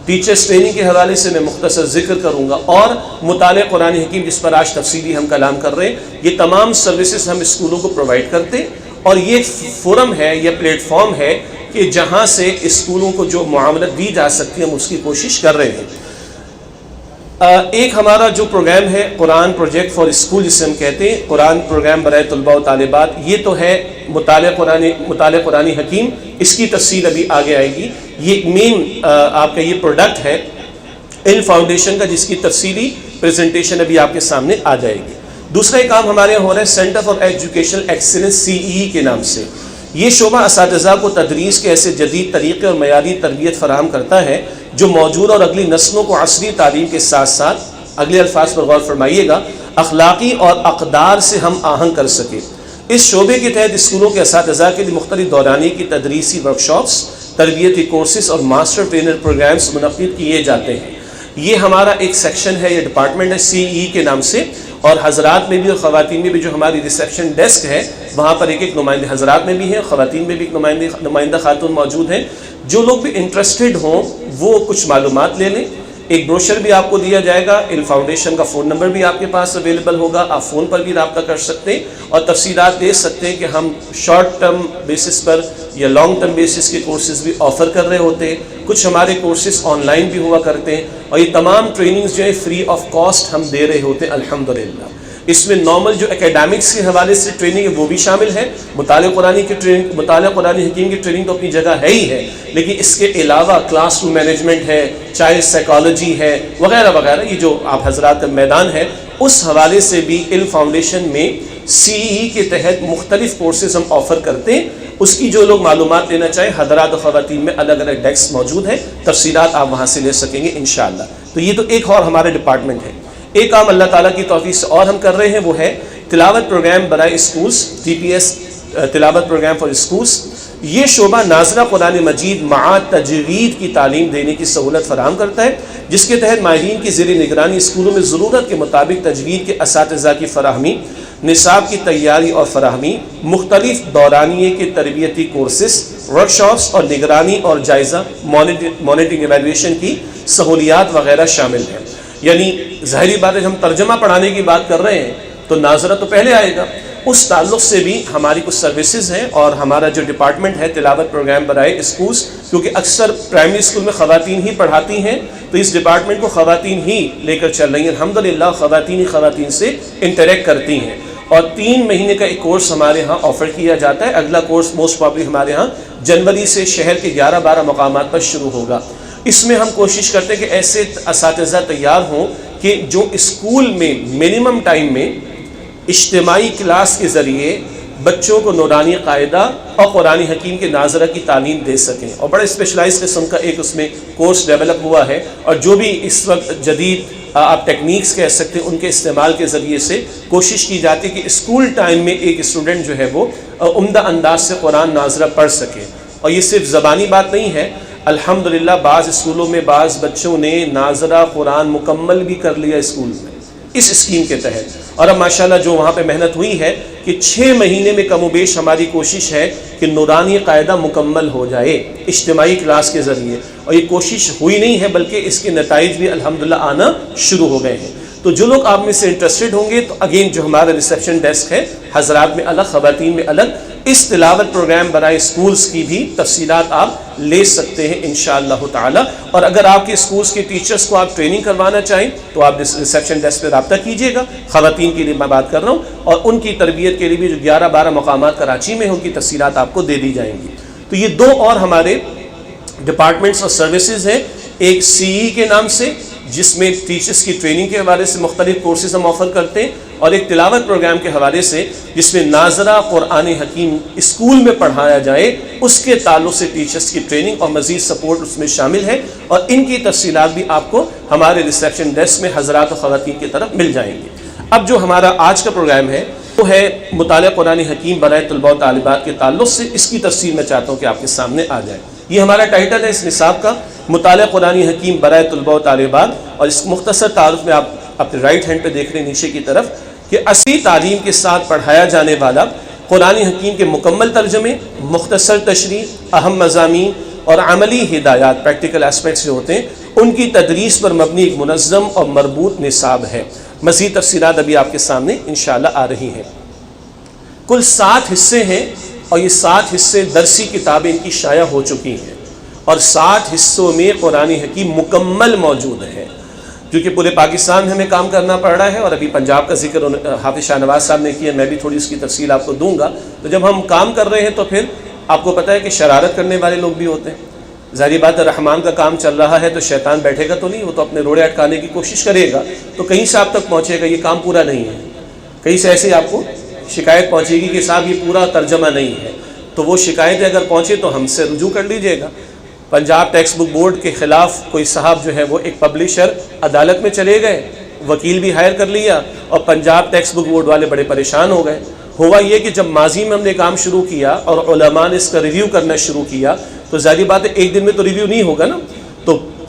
ٹیچرز ٹریننگ کے حوالے سے میں مختصر ذکر کروں گا، اور مطالعہ قرآن حکیم جس پر آج تفصیلی ہم کلام کر رہے ہیں. یہ تمام سروسز ہم اسکولوں کو پرووائڈ کرتے ہیں، اور یہ فورم ہے، یہ پلیٹ فارم ہے کہ جہاں سے اسکولوں کو جو معاونت دی جا سکتی ہے ہم اس کی کوشش کر رہے ہیں. ایک ہمارا جو پروگرام ہے قرآن پروجیکٹ فار اسکول جسے ہم کہتے ہیں، قرآن پروگرام برائے طلباء و طالبات، یہ تو ہے مطالعہ قرآن حکیم. اس کی تفصیل ابھی آگے آئے گی. یہ مین آپ کا یہ پروڈکٹ ہے علم فاؤنڈیشن کا، جس کی تفصیلی پریزنٹیشن ابھی آپ کے سامنے آ جائے گی. دوسرا کام ہمارے یہاں ہو رہا ہے centre for educational excellence CEE کے نام سے. یہ شعبہ اساتذہ کو تدریس کے ایسے جدید طریقے اور معیاری تربیت فراہم کرتا ہے جو موجودہ اور اگلی نسلوں کو عصری تعلیم کے ساتھ ساتھ، اگلے الفاظ پر غور فرمائیے گا، اخلاقی اور اقدار سے ہم آہنگ کر سکے. اس شعبے کے تحت اسکولوں کے اساتذہ کے لیے مختلف دورانی کی تدریسی ورکشاپس، تربیتی کورسز اور ماسٹر ٹرینر پروگرامز منعقد کیے جاتے ہیں. یہ ہمارا ایک سیکشن ہے, یہ ڈپارٹمنٹ ہے CE کے نام سے, اور حضرات میں بھی اور خواتین میں بھی جو ہماری ریسیپشن ڈیسک ہے وہاں پر ایک نمائندے حضرات میں بھی ہیں, خواتین میں بھی ایک نمائندہ خاتون موجود ہیں. جو لوگ بھی انٹرسٹڈ ہوں وہ کچھ معلومات لے لیں. ایک بروشر بھی آپ کو دیا جائے گا, علم فاؤنڈیشن کا فون نمبر بھی آپ کے پاس اویلیبل ہوگا, آپ فون پر بھی رابطہ کر سکتے ہیں اور تفصیلات دے سکتے ہیں کہ ہم شارٹ ٹرم بیسس پر یا لانگ ٹرم بیسس کے کورسز بھی آفر کر رہے ہوتے ہیں. کچھ ہمارے کورسز آن لائن بھی ہوا کرتے ہیں, اور یہ تمام ٹریننگز جو ہے فری آف کاسٹ ہم دے رہے ہوتے ہیں الحمدللہ. اس میں نارمل جو اکیڈمکس کے حوالے سے ٹریننگ ہے وہ بھی شامل ہے, مطالعہ قرآن کی ٹریننگ, مطالعہ قرآن حکیم کی ٹریننگ تو اپنی جگہ ہے ہی ہے, لیکن اس کے علاوہ کلاس روم مینجمنٹ ہے, چائلڈ سائیکالوجی ہے, وغیرہ وغیرہ. یہ جو آپ حضرات کا میدان ہے اس حوالے سے بھی علم فاؤنڈیشن میں CE کے تحت مختلف کورسز ہم آفر کرتے ہیں. اس کی جو لوگ معلومات لینا چاہیں, حضرات و خواتین میں الگ الگ ڈیسک موجود ہیں, تفصیلات آپ وہاں سے لے سکیں گے انشاءاللہ. تو یہ تو ایک اور ہمارے ڈپارٹمنٹ ہے. ایک کام اللہ تعالیٰ کی توفیق سے اور ہم کر رہے ہیں, وہ ہے تلاوت پروگرام برائے اسکولز, TPS تلاوت پروگرام فار اسکولز. یہ شعبہ ناظرہ قرآن مجید مع تجوید کی تعلیم دینے کی سہولت فراہم کرتا ہے, جس کے تحت ماہرین کی زیر نگرانی اسکولوں میں ضرورت کے مطابق تجوید کے اساتذہ کی فراہمی, نصاب کی تیاری اور فراہمی, مختلف دورانیے کے تربیتی کورسز, ورکشاپس اور نگرانی اور جائزہ مانیٹرنگ ایویلویشن کی سہولیات وغیرہ شامل ہیں. یعنی ظاہری بات ہے, ہم ترجمہ پڑھانے کی بات کر رہے ہیں تو ناظرہ تو پہلے آئے گا. اس تعلق سے بھی ہماری کچھ سروسز ہیں, اور ہمارا جو ڈپارٹمنٹ ہے تلاوت پروگرام برائے اسکولز, کیونکہ اکثر پرائمری اسکول میں خواتین ہی پڑھاتی ہیں تو اس ڈپارٹمنٹ کو خواتین ہی لے کر چل رہی ہیں. الحمدللہ خواتین سے انٹریکٹ کرتی ہیں, اور 3 مہینے کا ایک کورس ہمارے ہاں آفر کیا جاتا ہے. اگلا کورس موسٹ پرابلی ہمارے ہاں جنوری سے شہر کے 11-12 مقامات پر شروع ہوگا. اس میں ہم کوشش کرتے ہیں کہ ایسے اساتذہ تیار ہوں کہ جو اسکول میں منیمم ٹائم میں اجتماعی کلاس کے ذریعے بچوں کو نورانی قاعدہ اور قرآن حکیم کے ناظرہ کی تعلیم دے سکیں. اور بڑے اسپیشلائز قسم کا ایک اس میں کورس ڈیولپ ہوا ہے, اور جو بھی اس وقت جدید آپ ٹیکنیکس کہہ سکتے ہیں ان کے استعمال کے ذریعے سے کوشش کی جاتی ہے کہ اسکول ٹائم میں ایک اسٹوڈنٹ جو ہے وہ عمدہ انداز سے قرآن ناظرہ پڑھ سکے. اور یہ صرف زبانی بات نہیں ہے, الحمدللہ بعض اسکولوں میں بعض بچوں نے ناظرہ قرآن مکمل بھی کر لیا اسکول میں اس اسکیم کے تحت. اور اب ماشاءاللہ جو وہاں پہ محنت ہوئی ہے کہ 6 مہینے میں کم و بیش ہماری کوشش ہے کہ نورانی قاعدہ مکمل ہو جائے اجتماعی کلاس کے ذریعے, اور یہ کوشش ہوئی نہیں ہے بلکہ اس کے نتائج بھی الحمدللہ آنا شروع ہو گئے ہیں. تو جو لوگ آپ میں سے انٹرسٹڈ ہوں گے تو اگین جو ہمارا ریسیپشن ڈیسک ہے, حضرات میں الگ, خواتین میں الگ, اس تلاوت پروگرام برائے اسکولز کی بھی تفصیلات آپ لے سکتے ہیں انشاءاللہ تعالی. اور اگر آپ کے اسکولز کے ٹیچرز کو آپ ٹریننگ کروانا چاہیں تو آپ ریسیپشن ڈیسک پہ رابطہ کیجیے گا. خواتین کے لیے میں بات کر رہا ہوں, اور ان کی تربیت کے لیے بھی جو 11-12 مقامات کراچی میں ہیں ان کی تفصیلات آپ کو دے دی جائیں گی. تو یہ 2 اور ہمارے ڈپارٹمنٹس اور سروسز ہیں, ایک CE کے نام سے جس میں ٹیچرز کی ٹریننگ کے حوالے سے مختلف کورسز ہم آفر کرتے ہیں, اور ایک تلاوت پروگرام کے حوالے سے جس میں ناظرہ قرآن حکیم اسکول میں پڑھایا جائے, اس کے تعلق سے ٹیچرز کی ٹریننگ اور مزید سپورٹ اس میں شامل ہے. اور ان کی تفصیلات بھی آپ کو ہمارے ریسیپشن ڈیسک میں حضرات و خواتین کی طرف مل جائیں گے. اب جو ہمارا آج کا پروگرام ہے وہ ہے مطالعہ قرآن حکیم برائے طلباء و طالبات کے تعلق سے. اس کی تفصیل میں چاہتا ہوں کہ آپ کے سامنے آ جائے. یہ ہمارا ٹائٹل ہے اس نصاب کا, مطالعہ قرآن حکیم برائے طلباء و طالبات. اور اس مختصر تعارف میں آپ اپنے رائٹ ہینڈ پہ دیکھ رہے ہیں نیچے کی طرف کہ اصلی تعلیم کے ساتھ پڑھایا جانے والا قرآن حکیم کے مکمل ترجمے, مختصر تشریح, اہم مضامین اور عملی ہدایات پریکٹیکل اسپیکٹس جو ہوتے ہیں ان کی تدریس پر مبنی ایک منظم اور مربوط نصاب ہے. مزید تفصیلات ابھی آپ کے سامنے انشاءاللہ آ رہی ہیں. کل 7 حصے ہیں, اور یہ 7 حصے درسی کتابیں ان کی شائع ہو چکی ہیں, اور 7 حصوں میں قرآن حکیم مکمل موجود ہے. کیونکہ پورے پاکستان میں ہمیں کام کرنا پڑ رہا ہے, اور ابھی پنجاب کا ذکر حافظ شاہ نواز صاحب نے کیا, میں بھی تھوڑی اس کی تفصیل آپ کو دوں گا. تو جب ہم کام کر رہے ہیں تو پھر آپ کو پتہ ہے کہ شرارت کرنے والے لوگ بھی ہوتے ہیں. ظاہری بات ہے, رحمان کا کام چل رہا ہے تو شیطان بیٹھے گا تو نہیں, وہ تو اپنے روڑے اٹکانے کی کوشش کرے گا, تو کہیں سے آپ تک پہنچے گا یہ کام پورا نہیں ہے. کہیں سے ایسے آپ کو شکایت پہنچے گی کہ صاحب یہ پورا ترجمہ نہیں ہے, تو وہ شکایتیں اگر پہنچے تو ہم سے رجوع کر لیجئے گا. پنجاب ٹیکسٹ بک بورڈ کے خلاف کوئی صاحب جو ہے وہ ایک پبلشر عدالت میں چلے گئے, وکیل بھی ہائر کر لیا, اور پنجاب ٹیکسٹ بک بورڈ والے بڑے پریشان ہو گئے. ہوا یہ کہ جب ماضی میں ہم نے کام شروع کیا اور علماء نے اس کا ریویو کرنا شروع کیا, تو ظاہری بات ہے ایک دن میں تو ریویو نہیں ہوگا نا, تو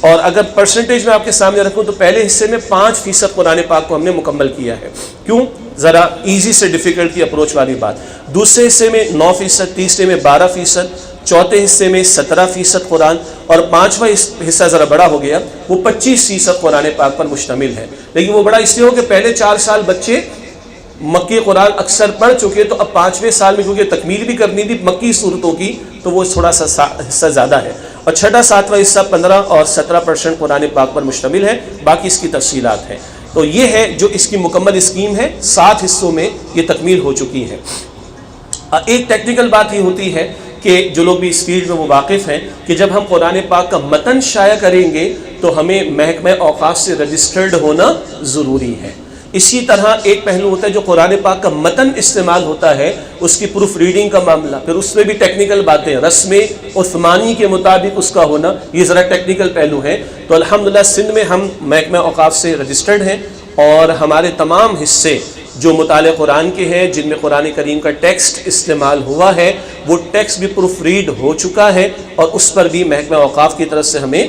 اور اگر پرسنٹیج میں آپ کے سامنے رکھوں تو پہلے حصے میں 5% قرآن پاک کو ہم نے مکمل کیا ہے. کیوں؟ ذرا ایزی سے ڈیفیکلٹ کی اپروچ والی بات. دوسرے حصے میں 9%، تیسرے میں 12%، چوتھے حصے میں 17% قرآن، اور پانچواں حصہ ذرا بڑا ہو گیا، وہ 25% قرآن پاک پر مشتمل ہے. لیکن وہ بڑا اس لیے ہو کہ پہلے 4 سال بچے مکی قرآن اکثر پڑھ چکے، تو اب 5ویں سال میں کیونکہ تکمیل بھی کرنی تھی مکی صورتوں کی، تو وہ تھوڑا سا حصہ زیادہ ہے. اور چھٹا 7واں حصہ 15 اور 17% قرآن پاک پر مشتمل ہے. باقی اس کی تفصیلات ہیں. تو یہ ہے جو اس کی مکمل اسکیم ہے، 7 حصوں میں یہ تکمیل ہو چکی ہے. ایک ٹیکنیکل بات یہ ہوتی ہے کہ جو لوگ بھی اس فیلڈ میں وہ واقف ہیں کہ جب ہم قرآن پاک کا متن شائع کریں گے تو ہمیں محکمہ اوقاف سے رجسٹرڈ ہونا ضروری ہے. اسی طرح ایک پہلو ہوتا ہے جو قرآن پاک کا متن استعمال ہوتا ہے اس کی پروف ریڈنگ کا معاملہ، پھر اس میں بھی ٹیکنیکل باتیں، رسم عثمانی کے مطابق اس کا ہونا، یہ ذرا ٹیکنیکل پہلو ہے. تو الحمدللہ سندھ میں ہم محکمہ اوقاف سے رجسٹرڈ ہیں، اور ہمارے تمام حصے جو مطالعہ قرآن کے ہیں جن میں قرآن کریم کا ٹیکسٹ استعمال ہوا ہے وہ ٹیکسٹ بھی پروف ریڈ ہو چکا ہے، اور اس پر بھی محکمہ اوقاف کی طرف سے ہمیں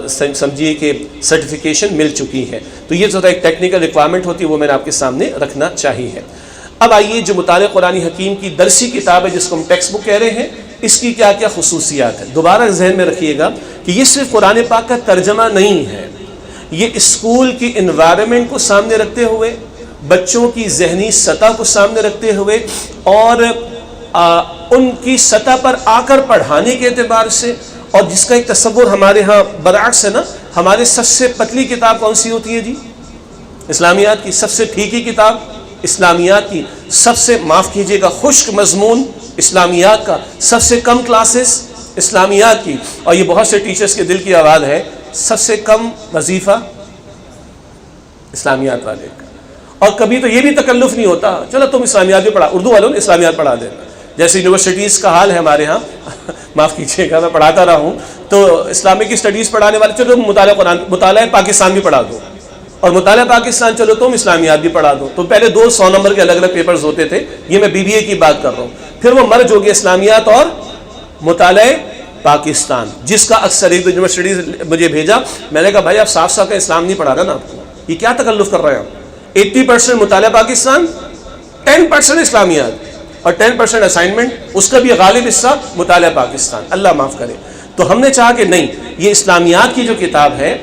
سمجھیے کہ سرٹیفیکیشن مل چکی ہے. تو یہ ذرا ایک ٹیکنیکل ریکوائرمنٹ ہوتی ہے، وہ میں نے آپ کے سامنے رکھنا چاہیے. اب آئیے جو مطالعہ قرآن حکیم کی درسی کتاب ہے جس کو ہم ٹیکسٹ بک کہہ رہے ہیں، اس کی کیا کیا خصوصیات ہیں. دوبارہ ذہن میں رکھیے گا کہ یہ صرف قرآن پاک کا ترجمہ نہیں ہے، یہ اسکول کی انوائرمنٹ کو سامنے رکھتے ہوئے، بچوں کی ذہنی سطح کو سامنے رکھتے ہوئے، اور ان کی سطح پر آ کر پڑھانے کے اعتبار سے، اور جس کا ایک تصور ہمارے ہاں برعکس ہے نا، ہمارے سب سے پتلی کتاب کون سی ہوتی ہے جی؟ اسلامیات کی. سب سے پھیکی کتاب اسلامیات کی. سب سے معاف کیجیے گا خشک مضمون اسلامیات کا. سب سے کم کلاسز اسلامیات کی. اور یہ بہت سے ٹیچرز کے دل کی آواز ہے، سب سے کم وظیفہ اسلامیات والے کا. اور کبھی تو یہ بھی تکلف نہیں ہوتا، چلو تم اسلامیات بھی پڑھا، اردو والوں نے اسلامیات پڑھا دینا. جیسے یونیورسٹیز کا حال ہے ہمارے ہاں، معاف کیجیے گا میں پڑھاتا رہا ہوں، تو اسلامک اسٹڈیز پڑھانے والے چلو مطالعہ قرآن، مطالعہ پاکستان بھی پڑھا دو، اور مطالعہ پاکستان چلو تم اسلامیات بھی پڑھا دو. تو پہلے 100 نمبر کے الگ الگ پیپرز ہوتے تھے، یہ میں BBA کی بات کر رہا ہوں. پھر وہ مرج ہو گیا اسلامیات اور مطالعہ پاکستان، جس کا اکثر ایک دو یونیورسٹیز مجھے بھیجا. میں نے کہا بھائی آپ صاف صاف کا اسلام نہیں پڑھا رہا نا آپ کو، یہ کیا تکلف کر رہے ہیں آپ؟ 80% مطالعہ پاکستان، 10% اسلامیات، اور 10% اسائنمنٹ، اس کا بھی غالب حصہ مطالعہ پاکستان. اللہ معاف کرے. تو ہم نے چاہا کہ نہیں، یہ اسلامیات کی جو کتاب ہے،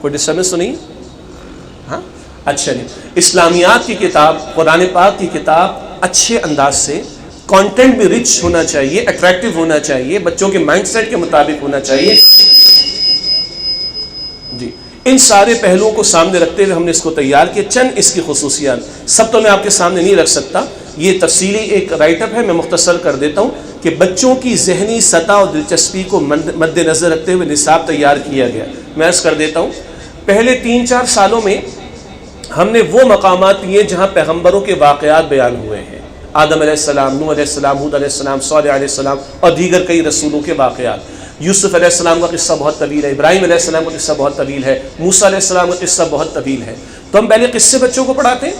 کوئی ڈسٹربنس تو نہیں؟ ہاں اچھا نہیں. اسلامیات کی کتاب، قرآن پاک کی کتاب اچھے انداز سے، کانٹینٹ بھی رچ ہونا چاہیے، اٹریکٹیو ہونا چاہیے، بچوں کے مائنڈ سیٹ کے مطابق ہونا چاہیے. جی ان سارے پہلوؤں کو سامنے رکھتے ہوئے ہم نے اس کو تیار کیا. چند اس کی خصوصیات سب تو میں آپ کے سامنے نہیں رکھ سکتا، یہ تفصیلی ایک رائٹ اپ ہے، میں مختصر کر دیتا ہوں کہ بچوں کی ذہنی سطح اور دلچسپی کو مد نظر رکھتے ہوئے نصاب تیار کیا گیا. میں عرض کر دیتا ہوں، پہلے 3-4 سالوں میں ہم نے وہ مقامات لیے جہاں پیغمبروں کے واقعات بیان ہوئے ہیں، آدم علیہ السلام، نوح علیہ السلام، ہود علیہ السلام، صالح علیہ السلام، اور دیگر کئی رسولوں کے واقعات. یوسف علیہ السلام کا قصہ بہت طویل ہے، ابراہیم علیہ السلام کا قصہ بہت طویل ہے، موسیٰ علیہ السلام کا قصہ بہت طویل ہے. تو ہم پہلے قصے بچوں کو پڑھاتے ہیں،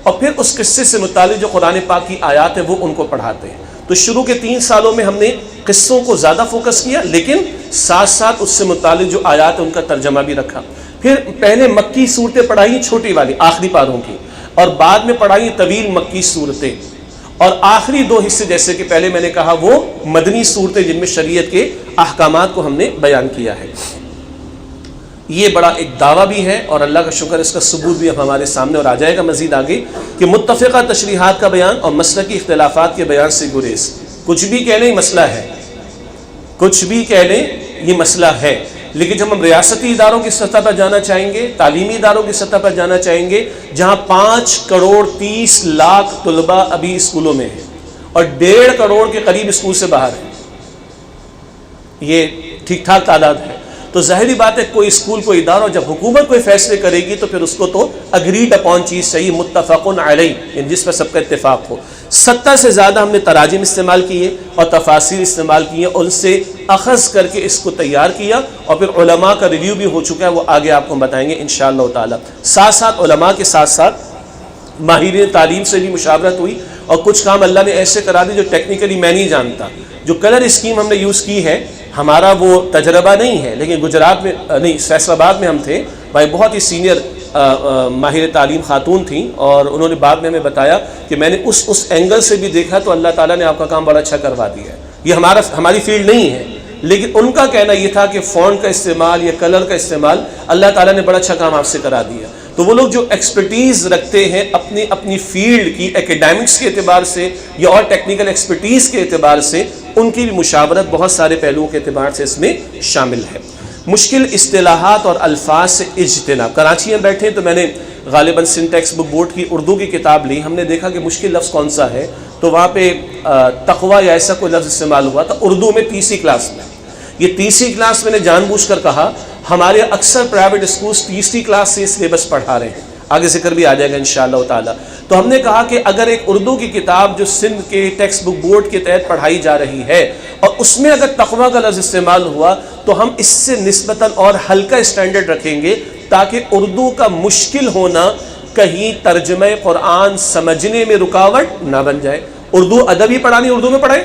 اور پھر اس قصے سے متعلق جو قرآن پاک کی آیات ہیں وہ ان کو پڑھاتے ہیں. تو شروع کے 3 سالوں میں ہم نے قصوں کو زیادہ فوکس کیا، لیکن ساتھ ساتھ اس سے متعلق جو آیات ہیں ان کا ترجمہ بھی رکھا. پھر پہلے مکی صورتیں پڑھائی چھوٹی والی آخری پاروں کی، اور بعد میں پڑھائی طویل مکی صورتیں، اور آخری 2 حصے جیسے کہ پہلے میں نے کہا وہ مدنی صورتیں جن میں شریعت کے احکامات کو ہم نے بیان کیا ہے. یہ بڑا ایک دعویٰ بھی ہے، اور اللہ کا شکر اس کا ثبوت بھی اب ہمارے سامنے اور آ جائے گا مزید آگے، کہ متفقہ تشریحات کا بیان اور مسلکی اختلافات کے بیان سے گریز. کچھ بھی کہہ لیں مسئلہ ہے، کچھ بھی کہہ لیں یہ مسئلہ ہے، لیکن جب ہم ریاستی اداروں کی سطح پر جانا چاہیں گے، تعلیمی اداروں کی سطح پر جانا چاہیں گے، جہاں 5 کروڑ 30 لاکھ طلباء ابھی اسکولوں میں ہیں اور 1.5 کروڑ کے قریب اسکول سے باہر ہیں، یہ ٹھیک ٹھاک تعداد ہے. تو ظاہری بات ہے کوئی اسکول کوئی ادارہ جب حکومت کوئی فیصلے کرے گی تو پھر اس کو تو اگریڈ اپون چیز چاہیے، متفقن علیہ، یعنی جس پر سب کا اتفاق ہو. 70 سے زیادہ ہم نے تراجم استعمال کیے اور تفاسیر استعمال کیے، ان سے اخذ کر کے اس کو تیار کیا، اور پھر علماء کا ریویو بھی ہو چکا ہے، وہ آگے آپ کو بتائیں گے انشاءاللہ تعالی. ساتھ ساتھ علماء کے ساتھ ساتھ ماہرین تعلیم سے بھی مشاورت ہوئی، اور کچھ کام اللہ نے ایسے کرا دی جو ٹیکنیکلی میں نہیں جانتا. جو کلر اسکیم ہم نے یوز کی ہے ہمارا وہ تجربہ نہیں ہے، لیکن گجرات میں نہیں، فیصل آباد میں ہم تھے، بھائی بہت ہی سینئر ماہر تعلیم خاتون تھیں، اور انہوں نے بعد میں ہمیں بتایا کہ میں نے اس اینگل سے بھی دیکھا تو اللہ تعالیٰ نے آپ کا کام بڑا اچھا کروا دیا ہے. یہ ہماری فیلڈ نہیں ہے، لیکن ان کا کہنا یہ تھا کہ فونٹ کا استعمال یا کلر کا استعمال اللہ تعالیٰ نے بڑا اچھا کام آپ سے کرا دیا. تو وہ لوگ جو ایکسپرٹیز رکھتے ہیں اپنی فیلڈ کی، ایکیڈیمکس کے اعتبار سے یا اور ٹیکنیکل ایکسپرٹیز کے اعتبار سے، ان کی بھی مشاورت بہت سارے پہلوؤں کے اعتبار سے اس میں شامل ہے. مشکل اصطلاحات اور الفاظ سے اجتناب. کراچی میں بیٹھے تو میں نے غالباً سنٹیکس بک بورڈ کی اردو کی کتاب لی، ہم نے دیکھا کہ مشکل لفظ کون سا ہے، تو وہاں پہ تقویٰ یا ایسا کوئی لفظ استعمال ہوا تھا اردو میں تیسری کلاس میں. یہ تیسری کلاس میں نے جان بوجھ کر کہا، ہمارے اکثر پرائیویٹ اسکولز تیسری کلاس سے سلیبس پڑھا رہے ہیں، آگے ذکر بھی آ جائے گا انشاءاللہ تعالی. تو ہم نے کہا کہ اگر ایک اردو کی کتاب جو سندھ کے ٹیکسٹ بک بورڈ کے تحت پڑھائی جا رہی ہے اور اس میں اگر تقویٰ کا لفظ استعمال ہوا تو ہم اس سے نسبتاً اور ہلکا اسٹینڈرڈ رکھیں گے، تاکہ اردو کا مشکل ہونا کہیں ترجمہ قرآن سمجھنے میں رکاوٹ نہ بن جائے. اردو ادب ہی پڑھانی اردو میں پڑھائیں،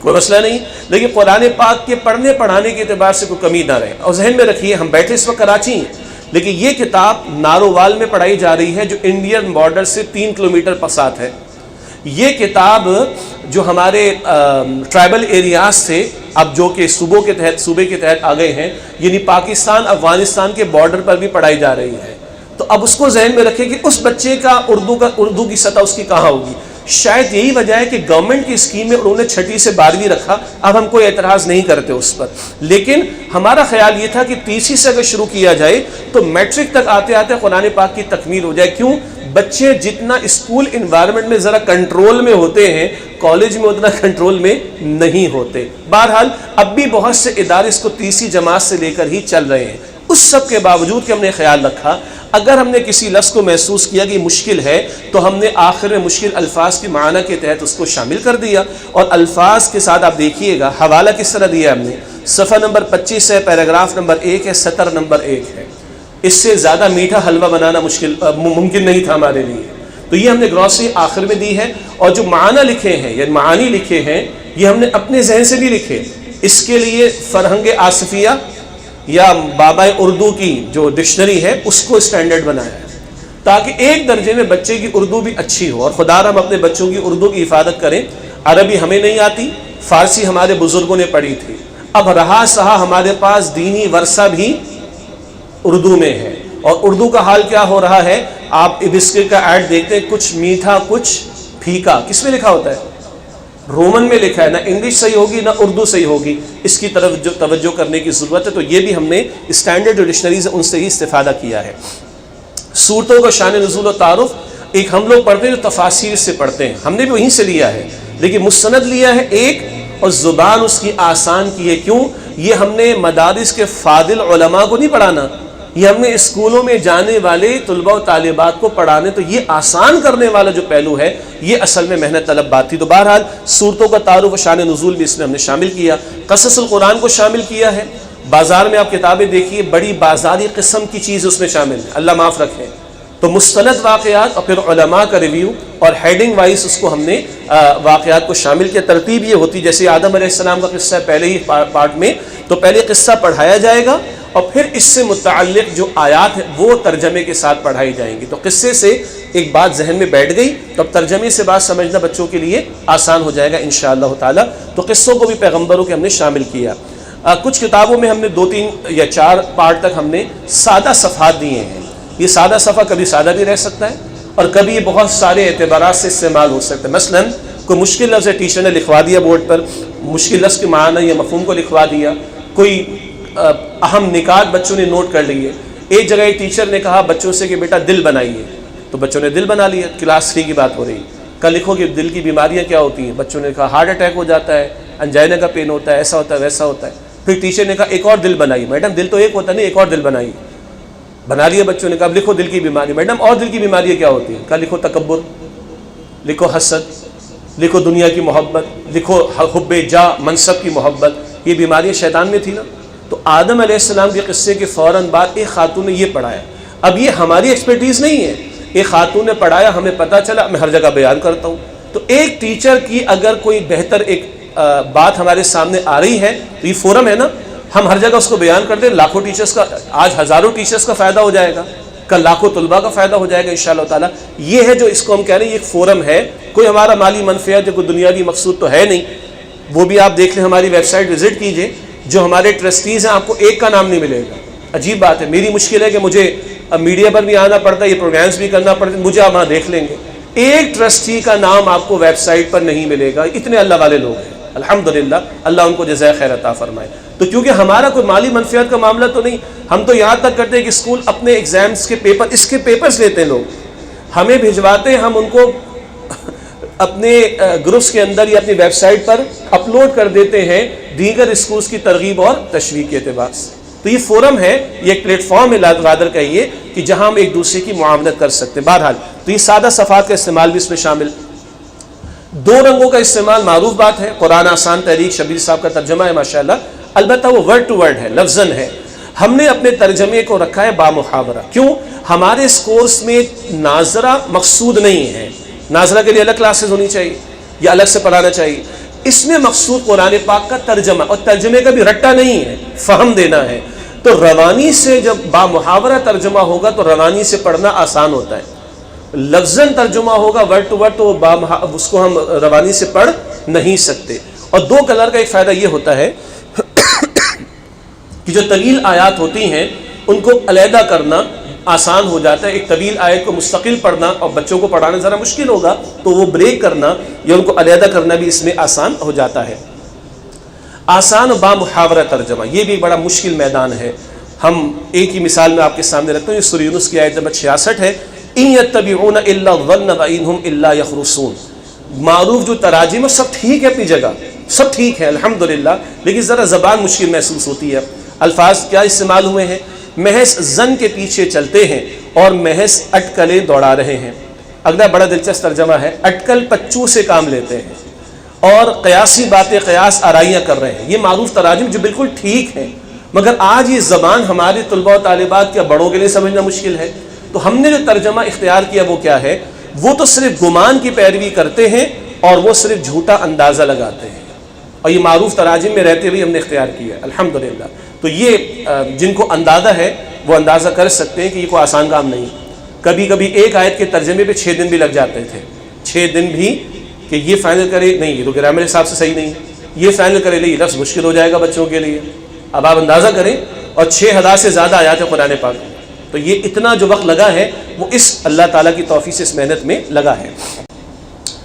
کوئی مسئلہ نہیں، لیکن قرآن پاک کے پڑھنے پڑھانے کے اعتبار سے کوئی کمی نہ رہے. اور ذہن میں رکھیے ہم بیٹھے اس وقت کراچی ہیں، لیکن یہ کتاب نارووال میں پڑھائی جا رہی ہے جو انڈین بارڈر سے 3 کلومیٹر پسات ہے. یہ کتاب جو ہمارے ٹرائبل ایریاز سے اب جو کہ صوبے کے تحت آ گئے ہیں، یعنی پاکستان افغانستان کے بارڈر پر بھی پڑھائی جا رہی ہے. تو اب اس کو ذہن میں رکھیں کہ اس بچے کا اردو کی سطح اس کی کہاں ہوگی. شاید یہی وجہ ہے کہ گورنمنٹ کی اسکیم میں انہوں نے 6 سے 12ویں رکھا، اب ہم کوئی اعتراض نہیں کرتے اس پر. لیکن ہمارا خیال یہ تھا کہ تیسری سے اگر شروع کیا جائے تو میٹرک تک آتے آتے قرآن پاک کی تکمیل ہو جائے. کیوں؟ بچے جتنا اسکول انوائرمنٹ میں ذرا کنٹرول میں ہوتے ہیں، کالج میں اتنا کنٹرول میں نہیں ہوتے. بہرحال اب بھی بہت سے ادارے اس کو تیسری جماعت سے لے کر ہی چل رہے ہیں. اس سب کے باوجود کہ ہم نے خیال رکھا، اگر ہم نے کسی لفظ کو محسوس کیا کہ مشکل ہے تو ہم نے آخر میں مشکل الفاظ کے معنی کے تحت اس کو شامل کر دیا. اور الفاظ کے ساتھ آپ دیکھیے گا حوالہ کس طرح دیا ہم نے، صفحہ نمبر 25 ہے، پیراگراف نمبر 1 ہے، سطر نمبر 1 ہے. اس سے زیادہ میٹھا حلوہ بنانا ممکن نہیں تھا ہمارے لیے. تو یہ ہم نے گروسری آخر میں دی ہے، اور جو معنی لکھے ہیں یا معانی لکھے ہیں یہ ہم نے اپنے ذہن سے بھی لکھے. اس کے لیے فرہنگ آصفیہ یا بابا اردو کی جو ڈکشنری ہے اس کو اسٹینڈرڈ بنایا ہے، تاکہ ایک درجے میں بچے کی اردو بھی اچھی ہو. اور خدا ہم اپنے بچوں کی اردو کی حفاظت کریں. عربی ہمیں نہیں آتی، فارسی ہمارے بزرگوں نے پڑھی تھی. اب رہا سہا ہمارے پاس دینی ورثہ بھی اردو میں ہے. اور اردو کا حال کیا ہو رہا ہے، آپ بسکٹ کا ایڈ دیکھتے ہیں، کچھ میٹھا کچھ پھیکا. کس میں لکھا ہوتا ہے؟ رومن میں لکھا ہے. نہ انگلش صحیح ہوگی نہ اردو صحیح ہوگی. اس کی طرف جو توجہ کرنے کی ضرورت ہے. تو یہ بھی ہم نے اسٹینڈرڈ جو ڈکشنریز ہیں ان سے ہی استفادہ کیا ہے. صورتوں کا شان نزول و تعارف ایک ہم لوگ پڑھتے ہیں جو تفاسیر سے پڑھتے ہیں، ہم نے بھی وہیں سے لیا ہے، لیکن مستند لیا ہے ایک، اور زبان اس کی آسان کی ہے. کیوں؟ یہ ہم نے مدارس کے فاضل علماء کو نہیں پڑھانا، یہ ہم نے اسکولوں میں جانے والے طلباء و طالبات کو پڑھانے. تو یہ آسان کرنے والا جو پہلو ہے یہ اصل میں محنت طلب بات تھی. تو بہرحال صورتوں کا تعارف و شان نزول بھی اس میں ہم نے شامل کیا. قصص القرآن کو شامل کیا ہے. بازار میں آپ کتابیں دیکھیے، بڑی بازاری قسم کی چیز اس میں شامل ہے، اللہ معاف رکھے. تو مستند واقعات اور پھر علماء کا ریویو اور ہیڈنگ وائز اس کو ہم نے واقعات کو شامل کیا. ترتیب یہ ہوتی جیسے آدم علیہ السلام کا قصہ پہلے ہی پارٹ میں، تو پہلے قصہ پڑھایا جائے گا اور پھر اس سے متعلق جو آیات ہیں وہ ترجمے کے ساتھ پڑھائی جائیں گی. تو قصے سے ایک بات ذہن میں بیٹھ گئی تو اب ترجمے سے بات سمجھنا بچوں کے لیے آسان ہو جائے گا انشاءاللہ تعالی. تو قصوں کو بھی پیغمبروں کے ہم نے شامل کیا. کچھ کتابوں میں ہم نے 2 3 یا 4 پارٹ تک ہم نے سادہ صفحات دیے ہیں. یہ سادہ صفحہ کبھی سادہ بھی رہ سکتا ہے اور کبھی یہ بہت سارے اعتبارات سے استعمال ہو سکتا ہے. مثلا کوئی مشکل لفظ ہے، ٹیچر نے لکھوا دیا بورڈ پر، مشکل لفظ کے معنی یا مفہوم کو لکھوا دیا. کوئی اہم نکات بچوں نے نوٹ کر لیے. ایک جگہ ایک ٹیچر نے کہا بچوں سے کہ بیٹا دل بنائیے، تو بچوں نے دل بنا لیا. کلاس 3 کی بات ہو رہی. کل لکھو کہ دل کی بیماریاں کیا ہوتی ہیں. بچوں نے کہا ہارٹ اٹیک ہو جاتا ہے، انجائنا کا پین ہوتا ہے، ایسا ہوتا ہے ویسا ہوتا ہے. پھر ٹیچر نے کہا ایک اور دل بنائیے. میڈم دل تو ایک ہوتا نہیں، ایک اور دل بنائیے. بنا لیا بچوں نے. کہا اب لکھو دل کی بیماری. میڈم اور دل کی بیماریاں کیا ہوتی ہیں؟ کہا لکھو تکبر، لکھو حسد، لکھو دنیا کی محبت، لکھو حب جا منصب کی محبت. یہ بیماریاں شیطان میں تھی نا. تو آدم علیہ السلام کے قصے کے فوراً بعد ایک خاتون نے یہ پڑھایا. اب یہ ہماری ایکسپرٹیز نہیں ہے، ایک خاتون نے پڑھایا، ہمیں پتہ چلا، میں ہر جگہ بیان کرتا ہوں. تو ایک ٹیچر کی اگر کوئی بہتر ایک بات ہمارے سامنے آ رہی ہے تو یہ فورم ہے نا، ہم ہر جگہ اس کو بیان کر دیں، لاکھوں ٹیچرز کا، آج ہزاروں ٹیچرز کا فائدہ ہو جائے گا، کل لاکھوں طلباء کا فائدہ ہو جائے گا انشاءاللہ تعالیٰ. یہ ہے جو اس کو ہم کہہ رہے ہیں، یہ ایک فورم ہے، کوئی ہمارا مالی منفعت یا کوئی دنیاوی مقصود تو ہے نہیں. وہ بھی آپ دیکھ لیں، ہماری ویب سائٹ وزٹ کیجئے، جو ہمارے ٹرسٹیز ہیں آپ کو ایک کا نام نہیں ملے گا. عجیب بات ہے، میری مشکل ہے کہ مجھے اب میڈیا پر بھی آنا پڑتا ہے، یہ پروگرامز بھی کرنا پڑتا ہے، مجھے آپ وہاں دیکھ لیں گے، ایک ٹرسٹی کا نام آپ کو ویب سائٹ پر نہیں ملے گا. اتنے اللہ والے لوگ ہیں الحمدللہ، اللہ ان کو جزائے خیر عطا فرمائے. تو کیونکہ ہمارا کوئی مالی منفعت کا معاملہ تو نہیں، ہم تو یہاں تک کرتے ہیں کہ اسکول اپنے ایگزامز کے پیپر، اس کے پیپرز لیتے ہیں، لوگ ہمیں بھجواتے ہیں، ہم ان کو اپنے گروپس کے اندر یا اپنی ویب سائٹ پر اپلوڈ کر دیتے ہیں دیگر اسکولز کی ترغیب اور تشویق کے اعتبار سے. تو یہ فورم ہے، یہ ایک پلیٹ فارم ہے رادر کہیے کہ جہاں ہم ایک دوسرے کی معاونت کر سکتے ہیں. بہرحال تو یہ سادہ صفحات کا استعمال بھی اس میں شامل. 2 رنگوں کا استعمال معروف بات ہے. قرآن آسان تحریک شبیر صاحب کا ترجمہ ہے ماشاءاللہ، البتہ وہ ورڈ ٹو ورڈ ہے، لفظاً ہے. ہم نے اپنے ترجمے کو رکھا ہے بامحاورہ. کیوں؟ ہمارے اس کورس میں ناظرہ مقصود نہیں ہے، ناظرہ کے لیے الگ کلاسز ہونی چاہیے یا الگ سے پڑھانا چاہیے. اس میں مقصود قرآن پاک کا ترجمہ، اور ترجمے کا بھی رٹا نہیں ہے، فہم دینا ہے. تو روانی سے جب بامحاورہ ترجمہ ہوگا تو روانی سے پڑھنا آسان ہوتا ہے. لفظاً ترجمہ ہوگا ورڈ ٹو ورڈ تو اس کو ہم روانی سے پڑھ نہیں سکتے. اور 2 کلر کا ایک فائدہ یہ ہوتا ہے کہ جو طویل آیات ہوتی ہیں ان کو علیحدہ کرنا آسان ہو جاتا ہے. ایک طویل آیت کو مستقل پڑھنا اور بچوں کو پڑھانا ذرا مشکل ہوگا، تو وہ بریک کرنا یا ان کو علیحدہ کرنا بھی اس میں آسان ہو جاتا ہے. آسان و بامحاورہ ترجمہ یہ بھی بڑا مشکل میدان ہے. ہم ایک ہی مثال میں آپ کے سامنے رکھتے ہیں، یہ سورہ یونس کی آیت نمبر 66 ہے. ان یتبعون الا الظن وان هم الا یخرصون. معروف جو تراجم سب ٹھیک ہے، اپنی جگہ سب ٹھیک ہے الحمدللہ، لیکن ذرا زبان مشکل محسوس ہوتی ہے. الفاظ کیا استعمال ہوئے ہیں؟ محض زن کے پیچھے چلتے ہیں اور محض اٹکلیں دوڑا رہے ہیں. اگلا بڑا دلچسپ ترجمہ ہے، اٹکل پچو سے کام لیتے ہیں اور قیاسی باتیں، قیاس آرائیاں کر رہے ہیں. یہ معروف تراجم جو بالکل ٹھیک ہیں، مگر آج یہ زبان ہمارے طلباء و طالبات کے بڑوں کے لیے سمجھنا مشکل ہے. تو ہم نے جو ترجمہ اختیار کیا وہ کیا ہے؟ وہ تو صرف گمان کی پیروی کرتے ہیں اور وہ صرف جھوٹا اندازہ لگاتے ہیں، اور یہ معروف تراجم میں رہتے ہوئے ہم نے اختیار کیا الحمدللہ. تو یہ جن کو اندازہ ہے وہ اندازہ کر سکتے ہیں کہ یہ کوئی آسان کام نہیں. کبھی کبھی ایک آیت کے ترجمے پہ 6 دن بھی لگ جاتے تھے، 6 دن بھی، کہ یہ فائنل کرے نہیں یہ تو گرامر حساب سے صحیح نہیں، یہ فائنل کرے نہیں یہ لفظ مشکل ہو جائے گا بچوں کے لیے. اب آپ اندازہ کریں، اور 6000 سے زیادہ آیات ہیں قرآن پاک میں. تو یہ اتنا جو وقت لگا ہے وہ اس اللہ تعالیٰ کی توفیق سے اس محنت میں لگا ہے.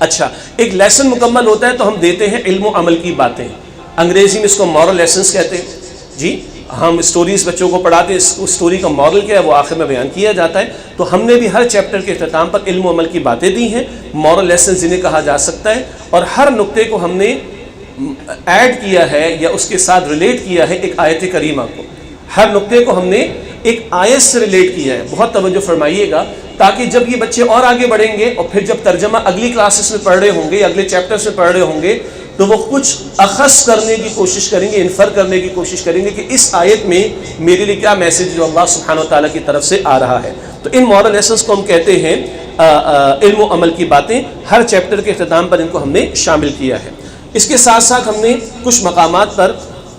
اچھا، ایک لیسن مکمل ہوتا ہے تو ہم دیتے ہیں علم و عمل کی باتیں. انگریزی میں اس کو مورل لیسنس کہتے ہیں. جی ہم اسٹوریز بچوں کو پڑھاتے ہیں، اسٹوری کا مورل کیا ہے وہ آخر میں بیان کیا جاتا ہے. تو ہم نے بھی ہر چیپٹر کے اختتام پر علم و عمل کی باتیں دی ہیں، مورل لیسنز جنہیں کہا جا سکتا ہے. اور ہر نقطے کو ہم نے ایڈ کیا ہے یا اس کے ساتھ ریلیٹ کیا ہے ایک آیت کریمہ کو. ہر نقطے کو ہم نے ایک آیت سے ریلیٹ کیا ہے. بہت توجہ فرمائیے گا، تاکہ جب یہ بچے اور آگے بڑھیں گے اور پھر جب ترجمہ اگلی کلاسز میں پڑھ رہے ہوں گے، اگلے چیپٹرز میں پڑھ رہے ہوں گے، تو وہ کچھ اخذ کرنے کی کوشش کریں گے، انفر کرنے کی کوشش کریں گے کہ اس آیت میں میرے لیے کیا میسج جو اللہ سبحانہ و تعالیٰ کی طرف سے آ رہا ہے. تو ان مورل لیسنس کو ہم کہتے ہیں علم و عمل کی باتیں. ہر چیپٹر کے اختتام پر ان کو ہم نے شامل کیا ہے. اس کے ساتھ ساتھ ہم نے کچھ مقامات پر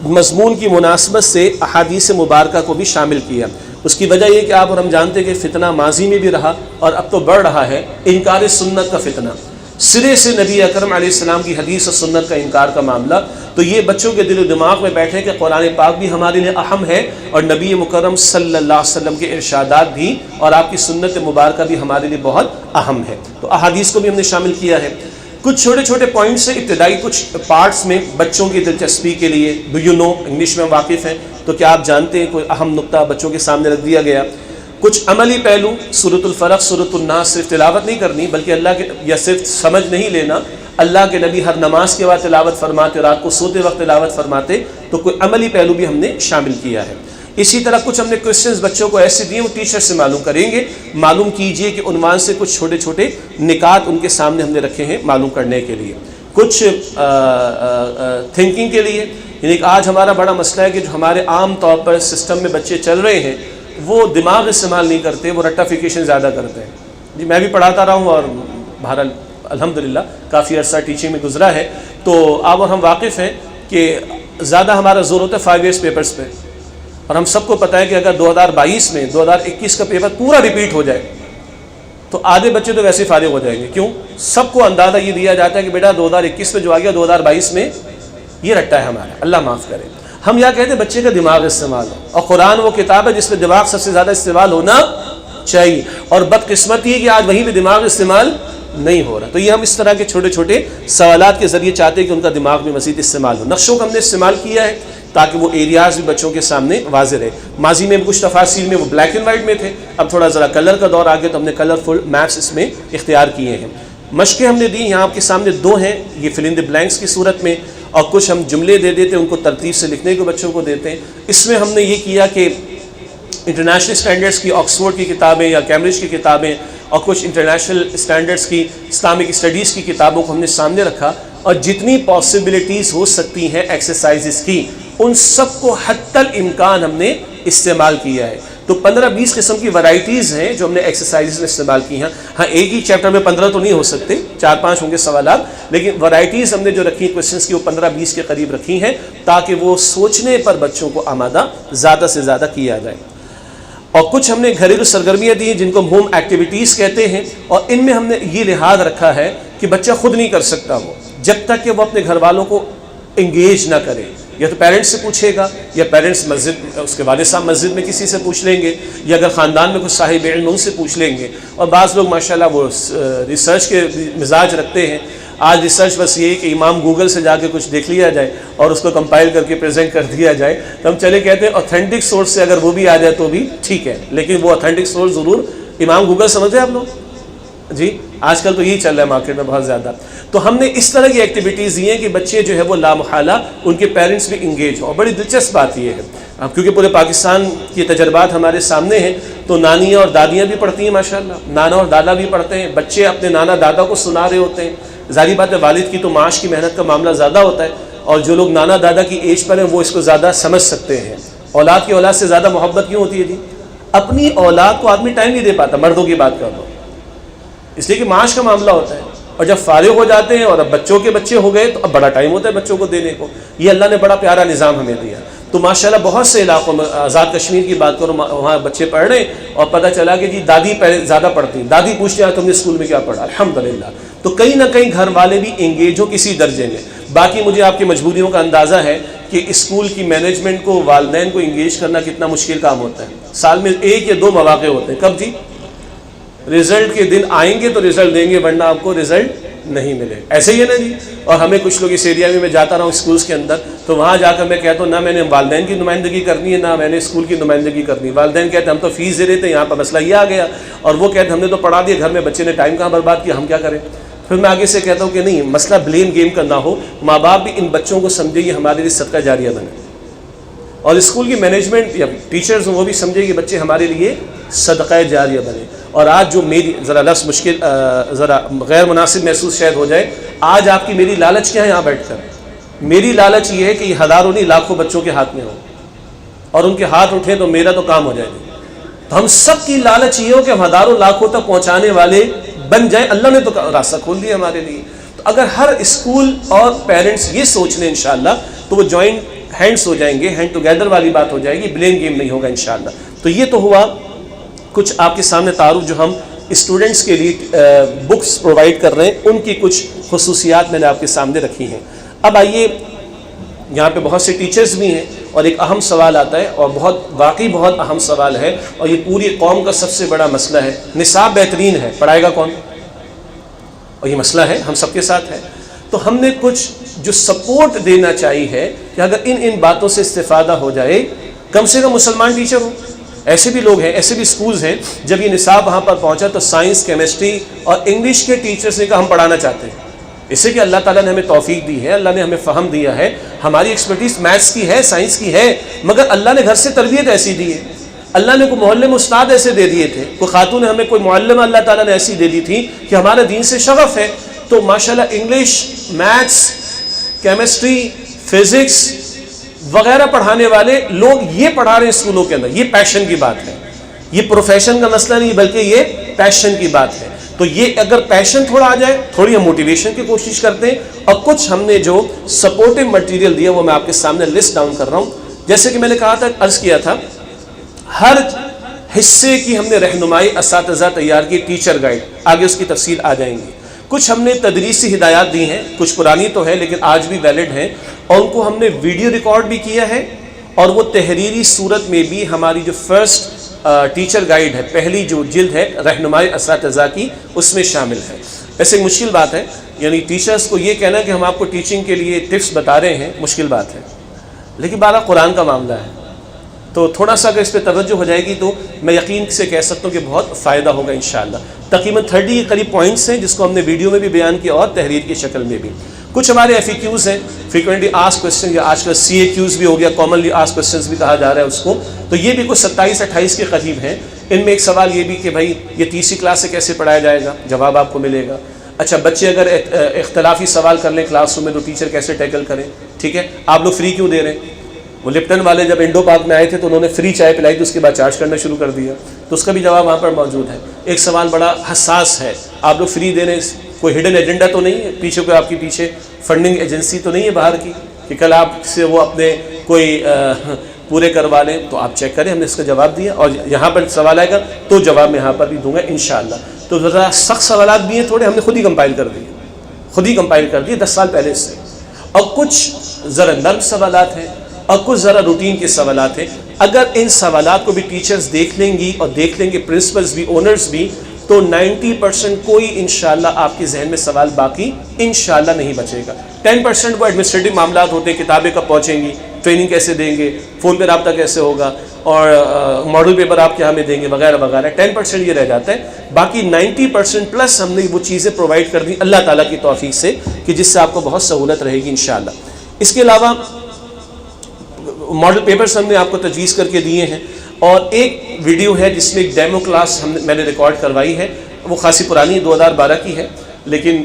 مضمون کی مناسبت سے احادیث مبارکہ کو بھی شامل کیا. اس کی وجہ یہ کہ آپ اور ہم جانتے ہیں کہ فتنہ ماضی میں بھی رہا اور اب تو بڑھ رہا ہے، انکار سنت کا فتنہ. سرے سے نبی اکرم علیہ السلام کی حدیث و سنت کا انکار کا معاملہ. تو یہ بچوں کے دل و دماغ میں بیٹھے کہ قرآن پاک بھی ہمارے لیے اہم ہے اور نبی مکرم صلی اللہ علیہ وسلم کے ارشادات بھی اور آپ کی سنت مبارکہ بھی ہمارے لیے بہت اہم ہے. تو احادیث کو بھی ہم نے شامل کیا ہے. کچھ چھوٹے چھوٹے پوائنٹس سے ابتدائی کچھ پارٹس میں بچوں کی دلچسپی کے لیے. ڈو یو نو انگلش میں واقف ہیں تو کیا آپ جانتے ہیں کوئی اہم نقطہ بچوں کے سامنے رکھ دیا گیا. کچھ عملی پہلو، سورۃ الفلق، سورۃ الناس صرف تلاوت نہیں کرنی بلکہ اللہ کے، یا صرف سمجھ نہیں لینا، اللہ کے نبی ہر نماز کے بعد تلاوت فرماتے، رات کو سوتے وقت تلاوت فرماتے. تو کوئی عملی پہلو بھی ہم نے شامل کیا ہے. اسی طرح کچھ ہم نے کوسچنز بچوں کو ایسے دیے وہ ٹیچر سے معلوم کریں گے. معلوم کیجئے کہ عنوان سے کچھ چھوٹے چھوٹے نکات ان کے سامنے ہم نے رکھے ہیں معلوم کرنے کے لیے. کچھ تھنکنگ کے لیے، یعنی کہ آج ہمارا بڑا مسئلہ ہے کہ جو ہمارے عام طور پر سسٹم میں بچے چل رہے ہیں وہ دماغ استعمال نہیں کرتے، وہ رٹافیکیشن زیادہ کرتے ہیں. جی میں بھی پڑھاتا رہا ہوں اور بہرحال الحمدللہ کافی عرصہ ٹیچنگ میں گزرا ہے. تو آپ اور ہم واقف ہیں کہ زیادہ ہمارا زور ہوتا ہے 5 ایئرس پیپرز پہ، اور ہم سب کو پتہ ہے کہ اگر 2022 میں 2021 کا پیپر پورا ریپیٹ ہو جائے تو آدھے بچے تو ویسے فارغ ہو جائیں گے. کیوں؟ سب کو اندازہ یہ دیا جاتا ہے کہ بیٹا 2021 میں جو آ گیا 2022 میں یہ رٹا ہے ہمارا، اللہ معاف کرے. ہم یہ کہتے ہیں بچے کا دماغ استعمال ہو، اور قرآن وہ کتاب ہے جس میں دماغ سب سے زیادہ استعمال ہونا چاہیے، اور بدقسمتی ہے کہ آج وہیں پہ دماغ استعمال نہیں ہو رہا. تو یہ ہم اس طرح کے چھوٹے چھوٹے سوالات کے ذریعے چاہتے ہیں کہ ان کا دماغ بھی مزید استعمال ہو. نقشوں کا ہم نے استعمال کیا ہے تاکہ وہ ایریاز بھی بچوں کے سامنے واضح رہے. ماضی میں کچھ تفاصیل میں وہ بلیک اینڈ وائٹ میں تھے، اب تھوڑا ذرا کلر کا دور آ گیا تو ہم نے کلرفل میپس اس میں اختیار کیے ہیں. مشقیں ہم نے دی یہاں آپ کے سامنے 2 ہیں، یہ فل ان دی بلینکس کی صورت میں، اور کچھ ہم جملے دے دیتے ہیں ان کو ترتیب سے لکھنے کو بچوں کو دیتے ہیں. اس میں ہم نے یہ کیا کہ انٹرنیشنل اسٹینڈرڈس کی آکسفورڈ کی کتابیں یا کیمبرج کی کتابیں اور کچھ انٹرنیشنل اسٹینڈرڈس کی اسلامک اسٹڈیز کی کتابوں کو ہم نے سامنے رکھا، اور جتنی پاسبلٹیز ہو سکتی ہیں ایکسرسائزز کی ان سب کو حتی الامکان ہم نے استعمال کیا ہے. تو 15-20 قسم کی ورائٹیز ہیں جو ہم نے ایکسرسائزز میں استعمال کی ہیں. ہاں ایک ہی چیپٹر میں 15 تو نہیں ہو سکتے، 4-5 ہوں گے سوالات، لیکن ورائٹیز ہم نے جو رکھی کوشچنس کی وہ 15-20 کے قریب رکھی ہیں تاکہ وہ سوچنے پر بچوں کو آمادہ زیادہ سے زیادہ کیا جائے. اور کچھ ہم نے گھریلو سرگرمیاں دی ہیں جن کو ہوم ایکٹیویٹیز کہتے ہیں، اور ان میں ہم نے یہ لحاظ رکھا ہے کہ بچہ خود نہیں کر سکتا وہ جب تک کہ وہ اپنے گھر والوں کو انگیج نہ کرے. یا تو پیرنٹس سے پوچھے گا، یا پیرنٹس مسجد اس کے والد صاحب مسجد میں کسی سے پوچھ لیں گے، یا اگر خاندان میں کچھ صاحب علم ان سے پوچھ لیں گے. اور بعض لوگ ماشاءاللہ وہ ریسرچ کے مزاج رکھتے ہیں. آج ریسرچ بس یہ ہے کہ امام گوگل سے جا کے کچھ دیکھ لیا جائے اور اس کو کمپائل کر کے پریزنٹ کر دیا جائے. تو ہم چلے کہتے ہیں اوتھینٹک سورس سے اگر وہ بھی آ جائے تو بھی ٹھیک ہے، لیکن وہ اوتھینٹک سورس ضرور امام گوگل سمجھ رہے ہیں آپ لوگ جی. آج کل تو یہی چل رہا ہے مارکیٹ میں بہت زیادہ. تو ہم نے اس طرح کی ایکٹیویٹیز دی ہیں کہ بچے جو ہے وہ لامحالہ ان کے پیرنٹس بھی انگیج ہوں. اور بڑی دلچسپ بات یہ ہے کیونکہ پورے پاکستان کے تجربات ہمارے سامنے ہیں، تو نانیاں اور دادیاں بھی پڑھتی ہیں ماشاءاللہ، نانا اور دادا بھی پڑھتے ہیں، بچے اپنے نانا دادا کو سنا رہے ہوتے ہیں. ظاہری بات ہے والد کی تو معاش کی محنت کا معاملہ زیادہ ہوتا ہے، اور جو لوگ نانا دادا کی ایج پر ہیں وہ اس کو زیادہ سمجھ سکتے ہیں. اولاد کی اولاد سے زیادہ محبت کیوں ہوتی ہے جی؟ اپنی اولاد کو آدمی ٹائم نہیں دے پاتا. مردوں کی بات کر دو، اس لیے کہ معاش کا معاملہ ہوتا ہے، اور جب فارغ ہو جاتے ہیں اور اب بچوں کے بچے ہو گئے تو اب بڑا ٹائم ہوتا ہے بچوں کو دینے کو. یہ اللہ نے بڑا پیارا نظام ہمیں دیا. تو ماشاءاللہ بہت سے علاقوں میں آزاد کشمیر کی بات کرو، وہاں بچے پڑھ رہے ہیں اور پتہ چلا کہ جی دادی پہلے زیادہ پڑھتی، دادی پوچھتے ہیں تم نے اسکول میں کیا پڑھا. الحمدللہ. تو کہیں نہ کہیں گھر والے بھی انگیج ہو کسی درجے میں. باقی مجھے آپ کی مجبوریوں کا اندازہ ہے کہ اسکول کی مینجمنٹ کو، والدین کو انگیج کرنا کتنا مشکل کام ہوتا ہے. سال میں 1 یا 2 مواقع ہوتے ہیں. کب جی؟ رزلٹ کے دن آئیں گے تو رزلٹ دیں گے، ورنہ آپ کو رزلٹ نہیں ملے. ایسے ہی ہے نا جی. اور ہمیں کچھ لوگ اس ایریا میں جاتا رہا ہوں اسکولس کے اندر، تو وہاں جا کر میں کہتا ہوں نہ میں نے والدین کی نمائندگی کرنی ہے نہ میں نے اسکول کی نمائندگی کرنی. والدین کہتے ہیں ہم تو فیس دے رہے تھے، یہاں پر مسئلہ یہ آ گیا، اور وہ کہتے ہیں ہم نے تو پڑھا دیا، گھر میں بچے نے ٹائم کہاں برباد کیا، ہم کیا کریں. پھر میں آگے سے کہتا ہوں کہ نہیں، مسئلہ بلیم گیم کا نہ ہو. ماں باپ بھی ان بچوں کو سمجھے یہ ہمارے لیے صدقہ جاریہ بنے، اور اسکول کی مینجمنٹ یا ٹیچرز وہ بھی سمجھے کہ بچے ہمارے لیے صدقہ جاریہ بنے. اور آج جو میری ذرا لفظ مشکل ذرا غیر مناسب محسوس شاید ہو جائے، آج آپ کی میری لالچ کیا ہے یہاں بیٹھ کر؟ میری لالچ یہ ہے کہ یہ ہزاروں نہیں لاکھوں بچوں کے ہاتھ میں ہو، اور ان کے ہاتھ اٹھیں تو میرا تو کام ہو جائے گا. تو ہم سب کی لالچ یہ ہو کہ ہم ہزاروں لاکھوں تک پہنچانے والے بن جائیں. اللہ نے تو راستہ کھول دیا ہمارے لیے. تو اگر ہر اسکول اور پیرنٹس یہ سوچ لیں انشاءاللہ تو وہ جوائنٹ ہینڈس ہو جائیں گے، ہینڈ ٹوگیدر والی بات ہو جائے گی، بلیم گیم نہیں ہوگا انشاءاللہ. تو یہ تو ہوا کچھ آپ کے سامنے تعارف جو ہم اسٹوڈنٹس کے لیے بکس پرووائڈ کر رہے ہیں، ان کی کچھ خصوصیات میں نے آپ کے سامنے رکھی ہیں. اب آئیے، یہاں پہ بہت سے ٹیچرز بھی ہیں اور ایک اہم سوال آتا ہے، اور واقعی بہت اہم سوال ہے، اور یہ پوری قوم کا سب سے بڑا مسئلہ ہے. نصاب بہترین ہے، پڑھائے گا کون؟ اور یہ مسئلہ ہے، ہم سب کے ساتھ ہے. تو ہم نے کچھ جو سپورٹ دینا چاہیے کہ اگر ان باتوں سے استفادہ ہو جائے، کم سے کم مسلمان ٹیچر ہو. ایسے بھی لوگ ہیں، ایسے بھی سکولز ہیں، جب یہ نصاب وہاں پر پہنچا تو سائنس، کیمسٹری اور انگلش کے ٹیچرز نے کہا ہم پڑھانا چاہتے ہیں. اس سے کہ اللہ تعالیٰ نے ہمیں توفیق دی ہے، اللہ نے ہمیں فہم دیا ہے، ہماری ایکسپرٹیز میتھس کی ہے، سائنس کی ہے، مگر اللہ نے گھر سے تربیت ایسی دی ہے. اللہ نے کوئی محلے میں استاد ایسے دے دیے تھے، کوئی خاتون نے ہمیں کوئی معلمہ اللہ تعالیٰ نے ایسی دے دی تھی کہ ہمارا دین سے شغف ہے. تو ماشاءاللہ انگلش، میتھس، کیمسٹری، فزکس وغیرہ پڑھانے والے لوگ یہ پڑھا رہے ہیں اسکولوں کے اندر. یہ پیشن کی بات ہے، یہ پروفیشن کا مسئلہ نہیں بلکہ یہ پیشن کی بات ہے. تو یہ اگر پیشن تھوڑا آ جائے، تھوڑی ہم موٹیویشن کی کوشش کرتے ہیں، اور کچھ ہم نے جو سپورٹو مٹیریل دیا وہ میں آپ کے سامنے لسٹ ڈاؤن کر رہا ہوں. جیسے کہ میں نے کہا تھا، عرض کیا تھا، ہر حصے کی ہم نے رہنمائی اساتذہ تیار کی، ٹیچر گائیڈ، آگے اس کی تفصیل آ جائیں گی. کچھ ہم نے تدریسی ہدایات دی ہیں، کچھ پرانی تو ہے لیکن آج بھی ویلڈ ہیں، اور ان کو ہم نے ویڈیو ریکارڈ بھی کیا ہے، اور وہ تحریری صورت میں بھی ہماری جو فرسٹ ٹیچر گائیڈ ہے، پہلی جو جلد ہے رہنمائی اساتذہ کی، اس میں شامل ہے. ایسے مشکل بات ہے، یعنی ٹیچرز کو یہ کہنا کہ ہم آپ کو ٹیچنگ کے لیے ٹپس بتا رہے ہیں، مشکل بات ہے، لیکن بارہ قرآن کا معاملہ ہے، تو تھوڑا سا اگر اس پہ توجہ ہو جائے گی تو میں یقین سے کہہ سکتا ہوں کہ بہت فائدہ ہوگا انشاءاللہ. تقریباً 30 کے قریب پوائنٹس ہیں جس کو ہم نے ویڈیو میں بھی بیان کیا اور تحریر کی شکل میں بھی. کچھ ہمارے FAQs ہیں، فریکوینٹلی آسک کوسچن، یا آج کل CAQs بھی ہو گیا، کامنلی آسک کوسچنز بھی کہا جا رہا ہے اس کو. تو یہ بھی کچھ 27-28 کے قریب ہیں. ان میں ایک سوال یہ بھی کہ بھائی یہ تیسری کلاس سے کیسے پڑھایا جائے گا، جواب آپ کو ملے گا. اچھا، بچے اگر اختلافی سوال کر لیں کلاس روم میں تو ٹیچر کیسے ٹیکل کریں. ٹھیک ہے، آپ لوگ فری کیوں دے رہے ہیں؟ وہ لپٹن والے جب انڈو پارک میں آئے تھے تو انہوں نے فری چائے پلائی تو اس کے بعد چارج کرنا شروع کر دیا، تو اس کا بھی جواب وہاں پر موجود ہے. ایک سوال بڑا حساس ہے، آپ لوگ فری دے رہے ہیں، کوئی ہڈن ایجنڈا تو نہیں ہے پیچھے، کوئی آپ کے پیچھے فنڈنگ ایجنسی تو نہیں ہے باہر کی کہ کل آپ سے وہ اپنے کوئی پورے کروا لیں؟ تو آپ چیک کریں، ہم نے اس کا جواب دیا، اور یہاں پر سوال آئے گا تو جواب میں یہاں پر بھی دوں گا انشاءاللہ. تو ذرا سخت سوالات بھی ہیں تھوڑے، ہم نے خود ہی کمپائل کر دیے 10 سال پہلے سے، اور کچھ ذرا نرم سوالات ہیں اور کچھ ذرا روٹین کے سوالات ہیں. اگر ان سوالات کو بھی ٹیچرز دیکھ لیں گی اور دیکھ لیں گے پرنسپلز بھی، اونرز بھی، تو 90% کوئی انشاءاللہ آپ کے ذہن میں سوال باقی انشاءاللہ نہیں بچے گا. 10% وہ ایڈمنسٹریٹو معاملات ہوتے ہیں، کتابیں کب پہنچیں گی، ٹریننگ کیسے دیں گے، فون پہ رابطہ کیسے ہوگا، اور ماڈل پیپر آپ کے ہمیں دیں گے وغیرہ وغیرہ. 10% یہ رہ جاتا ہے، باقی 90% پلس ہم نے وہ چیزیں پرووائڈ کر دی اللہ تعالیٰ کی توفیق سے کہ جس سے آپ کو بہت سہولت رہے گی انشاءاللہ. اس کے علاوہ ماڈل پیپرز ہم نے آپ کو تجویز کر کے دیے ہیں، اور ایک ویڈیو ہے جس میں ایک ڈیمو کلاس میں نے ریکارڈ کروائی ہے، وہ خاصی پرانی 2012 کی ہے، لیکن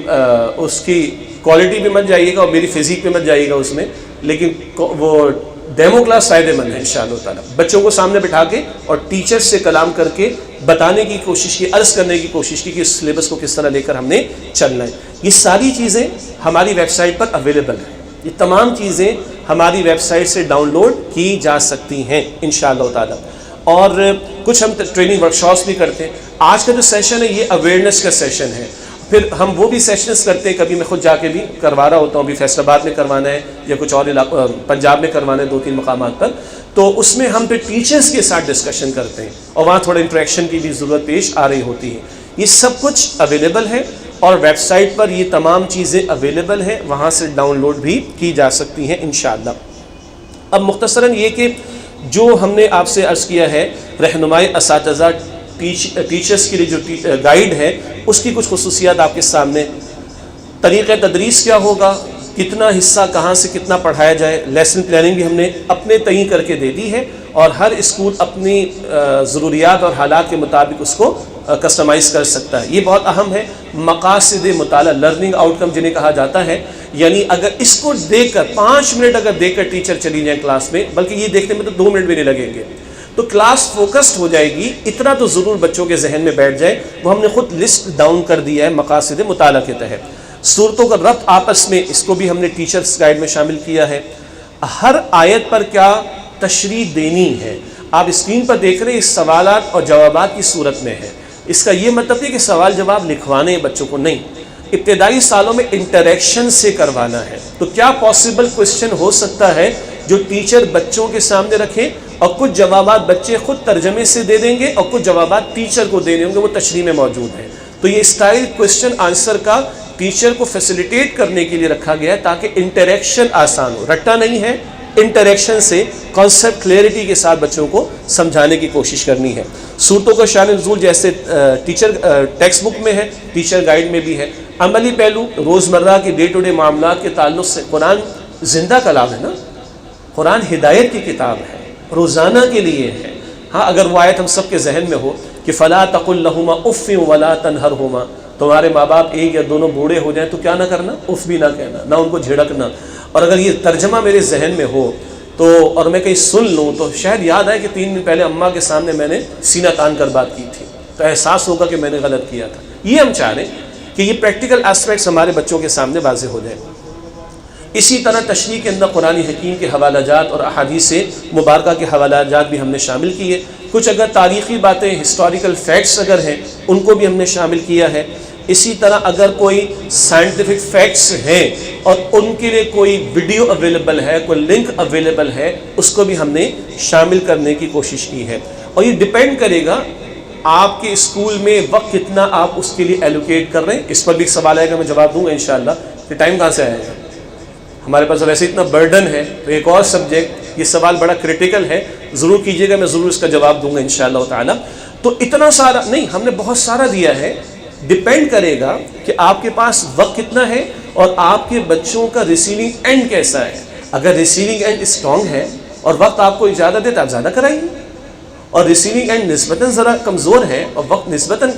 اس کی کوالٹی پہ مت جائیے گا اور میری فزیک پہ مت جائیے گا اس میں، لیکن وہ ڈیمو کلاس فائدہ مند ہے انشاءاللہ تعالیٰ. بچوں کو سامنے بٹھا کے اور ٹیچر سے کلام کر کے بتانے کی کوشش کی، عرض کرنے کی کوشش کی کہ اس سلیبس کو کس طرح لے کر ہم نے چلنا ہے. یہ ساری چیزیں ہماری ویب سائٹ پر اویلیبل ہیں، یہ تمام چیزیں ہماری ویب سائٹ سے ڈاؤن لوڈ کی جا سکتی ہیں انشاءاللہ تعالیٰ. اور کچھ ہم ٹریننگ ورکشاپس بھی کرتے ہیں. آج کا جو سیشن ہے یہ اویئرنیس کا سیشن ہے. پھر ہم وہ بھی سیشنز کرتے ہیں، کبھی میں خود جا کے بھی کروا رہا ہوتا ہوں، ابھی فیصل آباد میں کروانا ہے یا کچھ اور پنجاب میں کروانا ہے 2-3 مقامات پر. تو اس میں ہم پھر ٹیچرز کے ساتھ ڈسکشن کرتے ہیں، اور وہاں تھوڑا انٹریکشن کی بھی ضرورت پیش آ رہی ہوتی ہے. یہ سب کچھ اویلیبل ہے، اور ویب سائٹ پر یہ تمام چیزیں اویلیبل ہیں، وہاں سے ڈاؤن لوڈ بھی کی جا سکتی ہیں انشاءاللہ. اب مختصراً یہ کہ جو ہم نے آپ سے عرض کیا ہے رہنمائی اساتذہ ٹیچرز کے لیے جو گائیڈ ہے، اس کی کچھ خصوصیات آپ کے سامنے. طریقہ تدریس کیا ہوگا، کتنا حصہ کہاں سے کتنا پڑھایا جائے، لیسن پلاننگ بھی ہم نے اپنے تعین کر کے دے دی ہے، اور ہر اسکول اپنی ضروریات اور حالات کے مطابق اس کو کسٹمائز کر سکتا ہے. یہ بہت اہم ہے. مقاصد مطالعہ، لرننگ آؤٹ کم جنہیں کہا جاتا ہے، یعنی اگر اس کو دیکھ کر 5 منٹ اگر دیکھ کر ٹیچر چلی جائیں کلاس میں، بلکہ یہ دیکھنے میں تو 2 منٹ بھی نہیں لگیں گے، تو کلاس فوکسڈ ہو جائے گی. اتنا تو ضرور بچوں کے ذہن میں بیٹھ جائے. وہ ہم نے خود لسٹ ڈاؤن کر دیا ہے مقاصد مطالعہ کے تحت. صورتوں کا ربط آپس میں، اس کو بھی ہم نے ٹیچرز گائیڈ میں شامل کیا ہے. ہر آیت پر کیا تشریح دینی ہے، آپ اسکرین پر دیکھ رہے ہیں، اس سوالات اور جوابات کی صورت میں ہے. اس کا یہ مطلب نہیں کہ سوال جواب لکھوانے ہیں بچوں کو، نہیں، ابتدائی سالوں میں انٹریکشن سے کروانا ہے. تو کیا پاسبل کوشچن ہو سکتا ہے جو ٹیچر بچوں کے سامنے رکھیں، اور کچھ جوابات بچے خود ترجمے سے دے دیں گے اور کچھ جوابات ٹیچر کو دینے ہوں گے، وہ تشریح میں موجود ہیں. تو یہ اسٹائل کوشچن آنسر کا ٹیچر کو فیسیلیٹیٹ کرنے کے لیے رکھا گیا ہے تاکہ انٹریکشن آسان ہو. رٹا نہیں ہے، انٹریکشن سے کانسیپٹ کلیئرٹی کے ساتھ بچوں کو سمجھانے کی کوشش کرنی ہے. صورتوں کا شان نزول جیسے ٹیچر ٹیکسٹ بک میں ہے، ٹیچر گائیڈ میں بھی ہے. عملی پہلو روزمرہ کے ڈے ٹو ڈے معاملات کے تعلق سے، قرآن زندہ کلام ہے نا، قرآن ہدایت کی کتاب ہے، روزانہ کے لیے ہے. ہاں اگر وہ آیت ہم سب کے ذہن میں ہو کہ فلا تقل لہما اف ولا تنہرہما، تمہارے ماں باپ ایک یا دونوں بوڑھے ہو جائیں تو کیا نہ کرنا، اف بھی نہ کہنا، نہ ان کو جھڑکنا. اور اگر یہ ترجمہ میرے ذہن میں ہو تو، اور میں کہیں سن لوں تو شاید یاد آئے کہ 3 دن پہلے اماں کے سامنے میں نے سینہ تان کر بات کی تھی، تو احساس ہوگا کہ میں نے غلط کیا تھا. یہ ہم چاہ رہے ہیں کہ یہ پریکٹیکل اسپیکٹس ہمارے بچوں کے سامنے واضح ہو جائے. اسی طرح تشریح کے اندر قرآن حکیم کے حوالہ جات اور احادیث مبارکہ کے حوالہ جات بھی ہم نے شامل کیے. کچھ اگر تاریخی باتیں، ہسٹوریکل فیکٹس اگر ہیں ان کو بھی ہم نے شامل کیا ہے. اسی طرح اگر کوئی سائنٹیفک فیکٹس ہیں اور ان کے لیے کوئی ویڈیو اویلیبل ہے، کوئی لنک اویلیبل ہے، اس کو بھی ہم نے شامل کرنے کی کوشش کی ہے. اور یہ ڈیپینڈ کرے گا آپ کے اسکول میں وقت کتنا آپ اس کے لیے ایلوکیٹ کر رہے ہیں. اس پر بھی ایک سوال آئے گا، میں جواب دوں گا انشاءاللہ کہ ٹائم کہاں سے آئے گا. ہمارے پاس ویسے اتنا برڈن ہے تو ایک اور سبجیکٹ، یہ سوال بڑا کریٹیکل ہے، ضرور کیجیے گا، میں ضرور اس کا جواب دوں گا انشاءاللہ تعالی. تو اتنا سارا نہیں، ہم نے بہت سارا دیا ہے. ڈیپینڈ کرے گا کہ آپ کے پاس وقت کتنا ہے اور آپ کے بچوں کا ریسیونگ اینڈ کیسا ہے. اگر ریسیونگ اینڈ اسٹرانگ ہے اور وقت آپ کو اجازت دے تو آپ زیادہ کرائیے، اور ریسیونگ اینڈ نسبتاً ذرا کمزور ہے اور وقت نسبتاً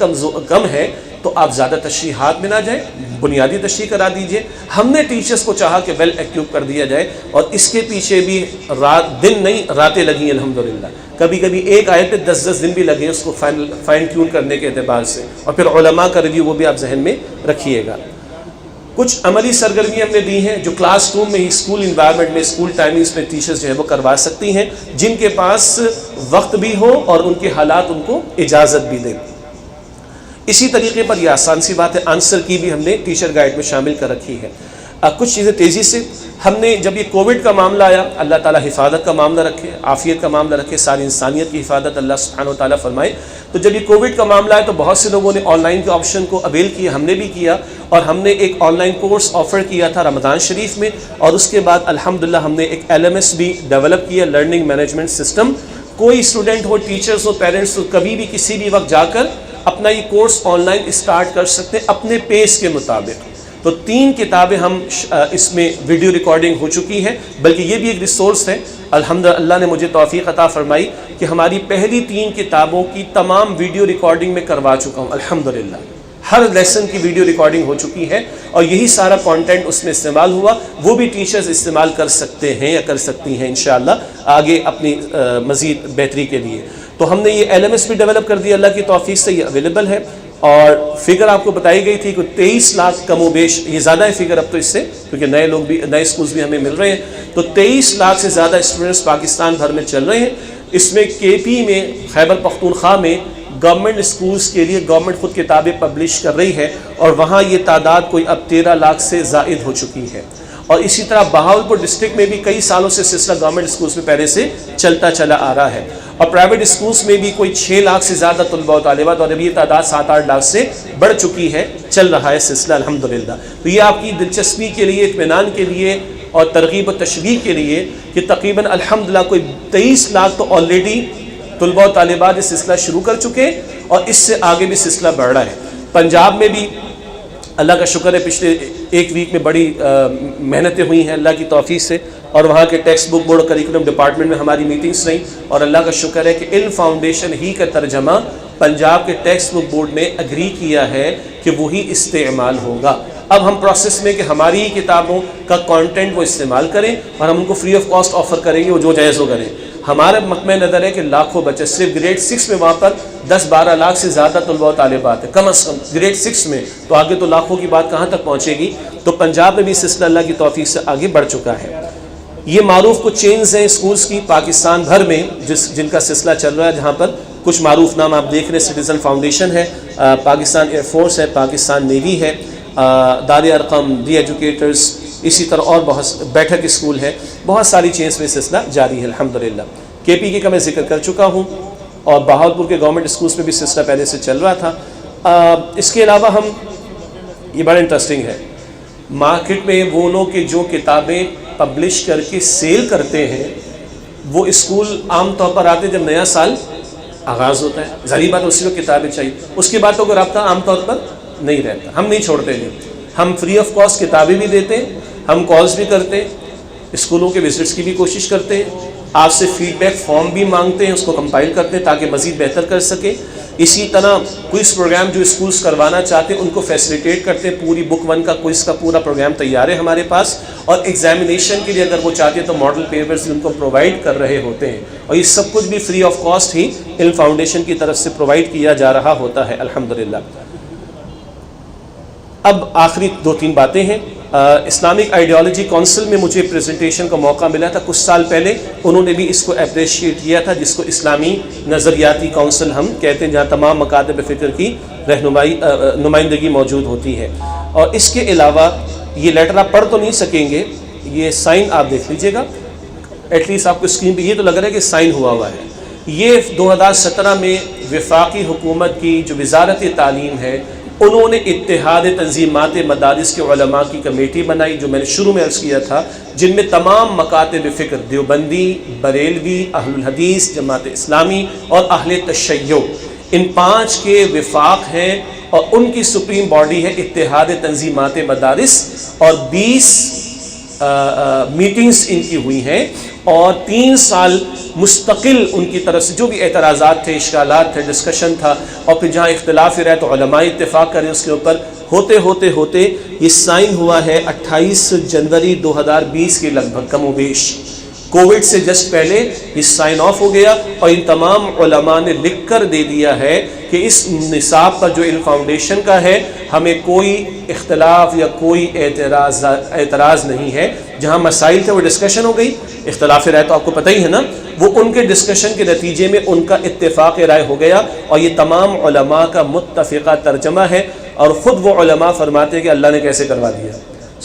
کم ہے تو آپ زیادہ تشریحات میں نہ جائیں، بنیادی تشریح کرا دیجئے. ہم نے ٹیچرز کو چاہا کہ ویل ایکوپ کر دیا جائے، اور اس کے پیچھے بھی دن نہیں راتیں لگیں الحمدللہ. کبھی کبھی ایک آیت پہ 10 دن بھی لگے اس کو فائن ٹیون کرنے کے اعتبار سے. اور پھر علماء کا ریویو وہ بھی آپ ذہن میں رکھیے گا. کچھ عملی سرگرمی ہم نے دی ہیں جو کلاس روم میں ہی، اسکول انوائرمنٹ میں، اسکول ٹائمنگز میں ٹیچرز جو ہے وہ کروا سکتی ہیں، جن کے پاس وقت بھی ہو اور ان کے حالات ان کو اجازت بھی دیں. اسی طریقے پر یہ آسان سی بات ہے، آنسر کی بھی ہم نے ٹیچر گائیڈ میں شامل کر رکھی ہے. کچھ چیزیں تیزی سے ہم نے، جب یہ کووڈ کا معاملہ آیا، اللہ تعالیٰ حفاظت کا معاملہ رکھے، عافیت کا معاملہ رکھے، ساری انسانیت کی حفاظت اللہ سبحانہ و تعالیٰ فرمائے. تو جب یہ کووڈ کا معاملہ آیا تو بہت سے لوگوں نے آن لائن کے آپشن کو اویل کیا، ہم نے بھی کیا، اور ہم نے ایک آن لائن کورس آفر کیا تھا رمضان شریف میں، اور اس کے بعد الحمدللہ ہم نے ایک LMS بھی ڈیولپ کیا، لرننگ مینجمنٹ سسٹم. کوئی student who, teachers who, parents who, کبھی بھی کسی بھی وقت جا کر اپنا یہ کورس آن لائن اسٹارٹ کر سکتے ہیں اپنے پیس کے مطابق. تو 3 کتابیں ہم اس میں ویڈیو ریکارڈنگ ہو چکی ہے، بلکہ یہ بھی ایک ریسورس ہے. الحمدللہ اللہ نے مجھے توفیق عطا فرمائی کہ ہماری پہلی 3 کتابوں کی تمام ویڈیو ریکارڈنگ میں کروا چکا ہوں الحمدللہ. ہر لیسن کی ویڈیو ریکارڈنگ ہو چکی ہے، اور یہی سارا کانٹینٹ اس میں استعمال ہوا. وہ بھی ٹیچرز استعمال کر سکتے ہیں یا کر سکتی ہیں انشاءاللہ آگے اپنی مزید بہتری کے لیے. تو ہم نے یہ LMS بھی ڈیولپ کر دیا، اللہ کی توفیق سے یہ اویلیبل ہے. اور فگر آپ کو بتائی گئی تھی کہ 23 لاکھ کم و بیش، یہ زیادہ ہے فگر اب تو اس سے، کیونکہ نئے لوگ بھی، نئے اسکولز بھی ہمیں مل رہے ہیں. تو 23 لاکھ سے زیادہ اسٹوڈنٹس پاکستان بھر میں چل رہے ہیں. اس میں KP میں، خیبر پختونخوا میں گورنمنٹ اسکولز کے لیے گورنمنٹ خود کتابیں پبلش کر رہی ہے، اور وہاں یہ تعداد کوئی اب 13 لاکھ سے زائد ہو چکی ہے. اور اسی طرح بہاولپور ڈسٹرکٹ میں بھی کئی سالوں سے سلسلہ گورنمنٹ اسکولز میں پہلے سے چلتا چلا آ رہا ہے. اور پرائیویٹ اسکولز میں بھی کوئی 6 لاکھ سے زیادہ طلباء و طالبات، اور ابھی یہ تعداد 7-8 لاکھ سے بڑھ چکی ہے. چل رہا ہے سلسلہ الحمدللہ. تو یہ آپ کی دلچسپی کے لیے، اطمینان کے لیے اور ترغیب و تشویق کے لیے کہ تقریباً الحمدللہ کوئی 23 لاکھ تو آلریڈی طلباء و طالبات اس سلسلہ شروع کر چکے، اور اس سے آگے بھی سلسلہ بڑھ رہا ہے. پنجاب میں بھی اللہ کا شکر ہے پچھلے 1 ویک میں بڑی محنتیں ہوئی ہیں اللہ کی توفیق سے، اور وہاں کے ٹیکسٹ بک بورڈ اور کریکولم ڈپارٹمنٹ میں ہماری میٹنگز رہیں، اور اللہ کا شکر ہے کہ علم فاؤنڈیشن ہی کا ترجمہ پنجاب کے ٹیکسٹ بک بورڈ نے اگری کیا ہے کہ وہی استعمال ہوگا. اب ہم پروسیس میں کہ ہماری ہی کتابوں کا کانٹینٹ وہ استعمال کریں، اور ہم ان کو فری آف کاسٹ آفر کریں گے، وہ جو جائز ہو کریں. ہمارا مطمع نظر ہے کہ لاکھوں بچے، صرف گریڈ 6 میں وہاں پر 10-12 لاکھ سے زیادہ طلباء و طالبات ہیں کم از کم گریڈ 6 میں، تو آگے تو لاکھوں کی بات کہاں تک پہنچے گی. تو پنجاب میں بھی سلسلہ اللہ کی توفیق سے آگے بڑھ چکا ہے. یہ معروف کچھ چینز ہیں اسکولز کی پاکستان بھر میں جن کا سلسلہ چل رہا ہے، جہاں پر کچھ معروف نام آپ دیکھ رہے ہیں. سٹیزن فاؤنڈیشن ہے، پاکستان ایئر فورس ہے، پاکستان نیوی ہے، دار ارقم، دی ایجوکیٹرز، اسی طرح اور بہت بیٹھک اسکول ہے. بہت ساری چینز میں سلسلہ جاری ہے الحمدللہ. KP کا میں ذکر کر چکا ہوں، اور بہاولپور کے گورنمنٹ اسکولز میں بھی سلسلہ پہلے سے چل رہا تھا. اس کے علاوہ ہم، یہ بڑا انٹرسٹنگ ہے، مارکیٹ میں وہ لوگ کہ جو کتابیں پبلش کر کے سیل کرتے ہیں، وہ اسکول عام طور پر آتے جب نیا سال آغاز ہوتا ہے. ظاہری بات اسی وقت کتابیں چاہیے، اس کے بعد تو کوئی رابطہ عام طور پر نہیں رہتا. ہم نہیں چھوڑتے ہیں، ہم فری آف کاسٹ کتابیں بھی دیتے ہیں، ہم کالز بھی کرتے ہیں، اسکولوں کے وزٹس کی بھی کوشش کرتے ہیں، آپ سے فیڈ بیک فارم بھی مانگتے ہیں، اس کو کمپائل کرتے ہیں تاکہ مزید بہتر کر سکے. اسی طرح کوئز پروگرام جو اسکولز کروانا چاہتے ہیں ان کو فیسیلیٹیٹ کرتے ہیں. پوری بک 1 کا کوئز کا پورا پروگرام تیار ہے ہمارے پاس، اور ایگزامینیشن کے لیے اگر وہ چاہتے ہیں تو ماڈل پیپرز بھی ان کو پرووائڈ کر رہے ہوتے ہیں. اور یہ سب کچھ بھی فری آف کاسٹ ہی علم فاؤنڈیشن کی طرف سے پرووائڈ کیا جا رہا ہوتا ہے الحمدللہ. اب آخری 2-3 باتیں ہیں. اسلامک آئیڈیالوجی کونسل میں مجھے پریزنٹیشن کا موقع ملا تھا کچھ سال پہلے. انہوں نے بھی اس کو اپریشیٹ کیا تھا، جس کو اسلامی نظریاتی کونسل ہم کہتے ہیں، جہاں تمام مکاتب فکر کی نمائندگی موجود ہوتی ہے. اور اس کے علاوہ یہ لیٹر آپ پڑھ تو نہیں سکیں گے، یہ سائن آپ دیکھ لیجئے گا، ایٹ لیسٹ آپ کو اسکرین پہ یہ تو لگ رہا ہے کہ سائن ہوا ہے. یہ 2017 میں وفاقی حکومت کی جو وزارت تعلیم ہے، انہوں نے اتحاد تنظیمات مدارس کے علماء کی کمیٹی بنائی، جو میں نے شروع میں عرض کیا تھا، جن میں تمام مکاتب فکر، دیوبندی، بریلوی، اہل الحدیث، جماعت اسلامی اور اہل تشیع، ان 5 کے وفاق ہیں، اور ان کی سپریم باڈی ہے اتحاد تنظیمات مدارس، اور 20 میٹنگز ان کی ہوئی ہیں، اور 3 سال مستقل ان کی طرف سے جو بھی اعتراضات تھے، اشکالات تھے، ڈسکشن تھا، اور پھر جہاں اختلاف رہے تو علماء اتفاق کریں اس کے اوپر، ہوتے یہ سائن ہوا ہے 28 جنوری 2020 کے لگ بھگ، کم و بیش کووڈ سے جسٹ پہلے یہ سائن آف ہو گیا. اور ان تمام علماء نے لکھ کر دے دیا ہے کہ اس نصاب پر جو علم فاؤنڈیشن کا ہے، ہمیں کوئی اختلاف یا کوئی اعتراض نہیں ہے. جہاں مسائل تھے وہ ڈسکشن ہو گئی، اختلاف رائے تو آپ کو پتہ ہی ہے نا، وہ ان کے ڈسکشن کے نتیجے میں ان کا اتفاق رائے ہو گیا، اور یہ تمام علماء کا متفقہ ترجمہ ہے. اور خود وہ علماء فرماتے ہیں کہ اللہ نے کیسے کروا دیا،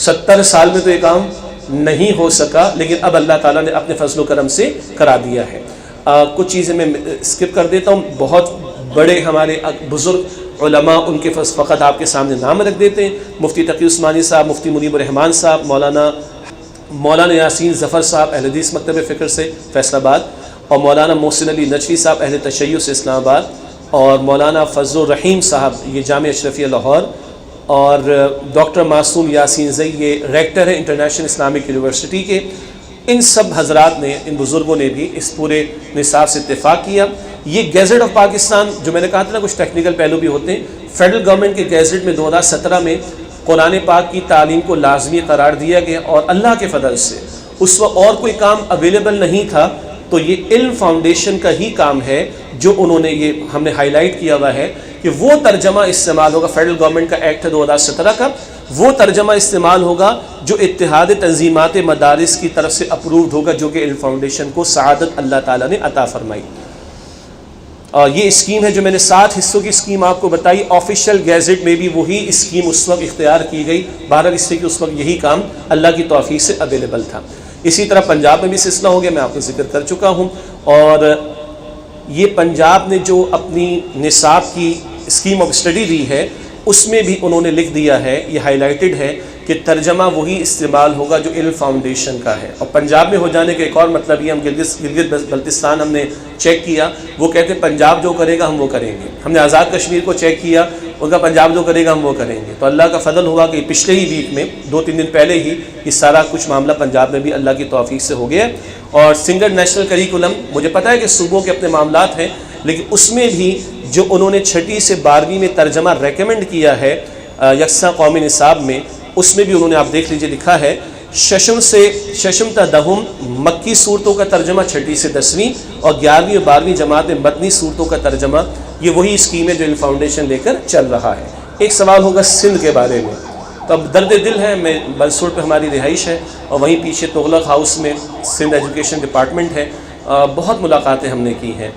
70 سال میں تو یہ کام نہیں ہو سکا، لیکن اب اللہ تعالیٰ نے اپنے فضل و کرم سے کرا دیا ہے. کچھ چیزیں میں اسکپ کر دیتا ہوں. بہت بڑے ہمارے بزرگ علماء، ان کے فقط آپ کے سامنے نام رکھ دیتے ہیں. مفتی تقی عثمانی صاحب، مفتی منیب الرحمان صاحب، مولانا یاسین ظفر صاحب اہل حدیث مکتب فکر سے فیصل آباد، اور مولانا محسن علی نجفی صاحب اہل تشیع سے اسلام آباد، اور مولانا فضل الرحیم صاحب یہ جامعہ اشرفیہ لاہور، اور ڈاکٹر معصوم یاسین زئی یہ ریکٹر ہیں انٹرنیشنل اسلامک یونیورسٹی کے. ان سب حضرات نے، ان بزرگوں نے بھی اس پورے نصاب سے اتفاق کیا. یہ گیزٹ آف پاکستان، جو میں نے کہا تھا نا کچھ ٹیکنیکل پہلو بھی ہوتے ہیں، فیڈرل گورنمنٹ کے گیزٹ میں 2017 میں قرآن پاک کی تعلیم کو لازمی قرار دیا گیا، اور اللہ کے فضل سے اس وقت اور کوئی کام اویلیبل نہیں تھا، تو یہ علم فاؤنڈیشن کا ہی کام ہے جو انہوں نے، یہ ہم نے ہائی لائٹ کیا ہوا ہے کہ وہ ترجمہ استعمال ہوگا. فیڈرل گورنمنٹ کا ایکٹ ہے 2017 کا، وہ ترجمہ استعمال ہوگا جو اتحاد تنظیمات مدارس کی طرف سے اپرووڈ ہوگا، جو کہ علم فاؤنڈیشن کو سعادت اللہ تعالیٰ نے عطا فرمائی. اور یہ اسکیم ہے جو میں نے 7 حصوں کی اسکیم آپ کو بتائی. آفیشیل گیزٹ میں بھی وہی اسکیم اس وقت اختیار کی گئی، 12 اس سے کہ اس وقت یہی کام اللہ کی توفیق سے اویلیبل تھا. اسی طرح پنجاب میں بھی سلسلہ ہو گیا، میں آپ کو ذکر کر چکا ہوں. اور یہ پنجاب نے جو اپنی نصاب کی اسکیم آف اسٹڈی دی ہے، اس میں بھی انہوں نے لکھ دیا ہے، یہ ہائی لائٹڈ ہے کہ ترجمہ وہی استعمال ہوگا جو علم فاؤنڈیشن کا ہے. اور پنجاب میں ہو جانے کا ایک اور مطلب یہ، ہم گلگت بلتستان ہم نے چیک کیا، وہ کہتے ہیں پنجاب جو کرے گا ہم وہ کریں گے. ہم نے آزاد کشمیر کو چیک کیا، ان کا پنجاب جو کرے گا ہم وہ کریں گے. تو اللہ کا فضل ہوا کہ پچھلے ہی ویک میں 2-3 دن پہلے ہی یہ سارا کچھ معاملہ پنجاب میں بھی اللہ کی توفیق سے ہو گیا. اور سنگل نیشنل کریکولم، مجھے پتہ ہے کہ صوبوں کے اپنے معاملات ہیں، لیکن اس میں بھی جو انہوں نے 6 سے 12ویں میں ترجمہ ریکمنڈ کیا ہے یکساں قومی نصاب میں، اس میں بھی انہوں نے، آپ دیکھ لیجئے، لکھا ہے ششم تا دہم مکی صورتوں کا ترجمہ 6 سے 10ویں، اور 11ویں اور 12ویں جماعت میں مدنی صورتوں کا ترجمہ. یہ وہی اسکیم ہے جو علم فاؤنڈیشن لے کر چل رہا ہے. ایک سوال ہوگا سندھ کے بارے میں، تو اب درد دل ہے، میں بلسوڑ پہ ہماری رہائش ہے، اور وہیں پیچھے تغلق ہاؤس میں سندھ ایجوکیشن ڈپارٹمنٹ ہے. بہت ملاقاتیں ہم نے کی ہیں.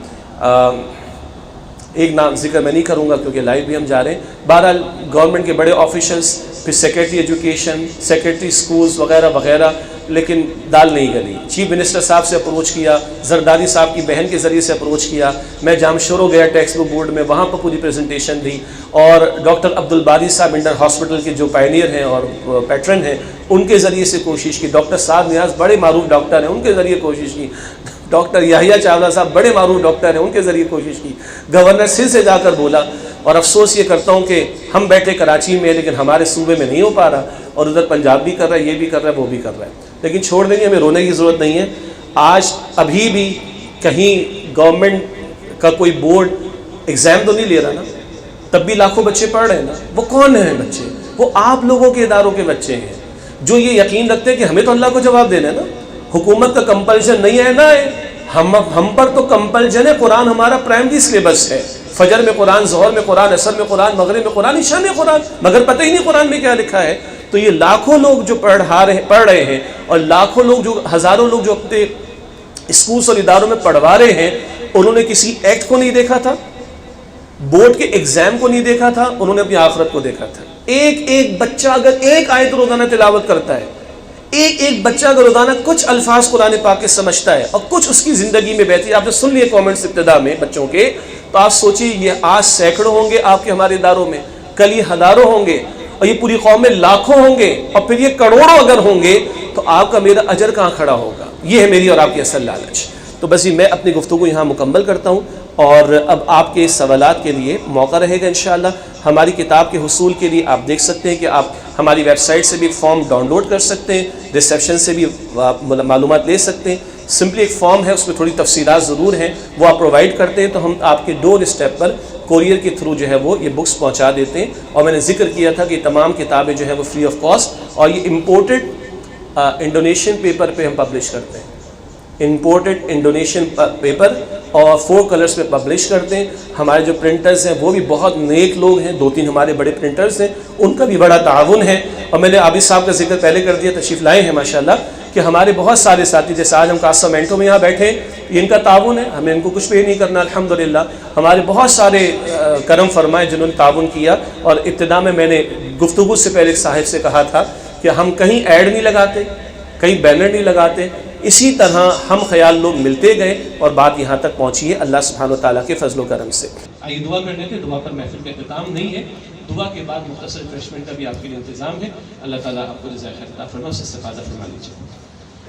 ایک نام ذکر میں نہیں کروں گا کیونکہ لائیو بھی ہم جا رہے ہیں. بہرحال گورنمنٹ کے بڑے آفیشلز، پھر سیکرٹری ایجوکیشن، سیکرٹری سکولز وغیرہ وغیرہ، لیکن دال نہیں گلی. چیف منسٹر صاحب سے اپروچ کیا، زرداری صاحب کی بہن کے ذریعے سے اپروچ کیا، میں جامشورو گیا ٹیکسٹ بک بورڈ میں، وہاں پر پوری پریزنٹیشن دی. اور ڈاکٹر عبدالباری صاحب انڈر ہاسپٹل کے جو پائنیئر ہیں اور پیٹرن ہیں، ان کے ذریعے سے کوشش کی. ڈاکٹر صاحب نیاز بڑے معروف ڈاکٹر ہیں، ان کے ذریعے کوشش کی. ڈاکٹر یحییٰ چاولہ صاحب بڑے معروف ڈاکٹر ہیں، ان کے ذریعے کوشش کی. گورنر سندھ سے جا کر بولا، اور افسوس یہ کرتا ہوں کہ ہم بیٹھے کراچی میں، لیکن ہمارے صوبے میں نہیں ہو پا رہا، اور ادھر پنجاب بھی کر رہا ہے، یہ بھی کر رہا ہے، وہ بھی کر رہا ہے. لیکن چھوڑ دیں گے، ہمیں رونے کی ضرورت نہیں ہے. آج ابھی بھی کہیں گورنمنٹ کا کوئی بورڈ ایگزام تو نہیں لے رہا نا، تب بھی لاکھوں بچے پڑھ رہے ہیں نا. وہ کون ہیں بچے؟ وہ آپ لوگوں کے اداروں کے بچے ہیں جو یہ یقین رکھتے ہیں کہ ہمیں تو اللہ کو جواب دینا ہے نا. حکومت کا کمپلشن نہیں ہے، نہ ہے، ہم پر تو کمپلجن ہے، قرآن ہمارا پرائمری سلیبس ہے، فجر میں قرآن، ظہر میں قرآن، عصر میں قرآن، مغرب میں قرآن، عشاء میں قرآن، مگر پتہ ہی نہیں قرآن میں کیا لکھا ہے. تو یہ لاکھوں لوگ جو پڑھ رہے ہیں، اور لاکھوں لوگ جو ہزاروں لوگ جو اپنے اسکولس اور اداروں میں پڑھوا رہے ہیں، انہوں نے کسی ایکٹ کو نہیں دیکھا تھا، بورڈ کے ایگزام کو نہیں دیکھا تھا، انہوں نے اپنی آخرت کو دیکھا تھا. ایک بچہ اگر ایک آیت روزانہ تلاوت کرتا ہے، ایک بچہ اگر روزانہ کچھ الفاظ قرآن پاک کے سمجھتا ہے اور کچھ اس کی زندگی میں بہتی ہے، آپ نے سن لیے کامنٹس ابتدا میں بچوں کے، تو آپ سوچیے یہ آج سینکڑوں ہوں گے آپ کے ہمارے اداروں میں، کل یہ ہزاروں ہوں گے، اور یہ پوری قوم میں لاکھوں ہوں گے، اور پھر یہ کروڑوں اگر ہوں گے، تو آپ کا میرا اجر کہاں کھڑا ہوگا؟ یہ ہے میری اور آپ کی اصل لالچ. تو بس میں اپنی گفتگو یہاں مکمل کرتا ہوں، اور اب آپ کے سوالات کے لیے موقع رہے گا انشاءاللہ. ہماری کتاب کے حصول کے لیے آپ دیکھ سکتے ہیں کہ آپ ہماری ویب سائٹ سے بھی فارم ڈاؤن لوڈ کر سکتے ہیں، ریسیپشن سے بھی معلومات لے سکتے ہیں. سمپلی ایک فارم ہے، اس میں تھوڑی تفصیلات ضرور ہیں، وہ آپ پرووائڈ کرتے ہیں تو ہم آپ کے ڈور اسٹیپ پر کوریئر کے تھرو جو ہے وہ یہ بکس پہنچا دیتے ہیں. اور میں نے ذکر کیا تھا کہ تمام کتابیں جو ہیں وہ فری آف کاسٹ، اور یہ امپورٹڈ انڈونیشین پیپر پہ ہم پبلش کرتے ہیں، امپورٹڈ انڈونیشین پیپر، اور 4 کلرز پہ پبلش کرتے ہیں. ہمارے جو پرنٹرز ہیں وہ بھی بہت نیک لوگ ہیں، 2-3 ہمارے بڑے پرنٹرز ہیں، ان کا بھی بڑا تعاون ہے. اور میں نے عابد صاحب کا ذکر پہلے کر دیا، تشریف لائے ہیں ماشاءاللہ، کہ ہمارے بہت سارے ساتھی، جیسے آج ہم کاسا مینٹو میں یہاں بیٹھے ہیں، یہ ان کا تعاون ہے، ہمیں ان کو کچھ پے نہیں کرنا الحمدللہ. ہمارے بہت سارے کرم فرمائے جنہوں نے تعاون کیا. اور ابتدا میں نے گفتگو سے پہلے ایک صاحب سے کہا تھا کہ ہم کہیں ایڈ نہیں لگاتے، کہیں بینر نہیں لگاتے، اسی طرح ہم خیال لوگ ملتے گئے اور بات یہاں تک پہنچی ہے اللہ سبحانہ و تعالیٰ کے فضل و کرم سے. آئیے دعا کر لیتے ہیں. دعا پر محفل کا اختتام نہیں ہے، دعا کے بعد مختصر ریفریشمنٹ کا بھی آپ کے لیے انتظام ہے. اللہ تعالیٰ آپ کو جزائے خیر عطا فرمائے، اس سے استفادہ فرما لیجیے.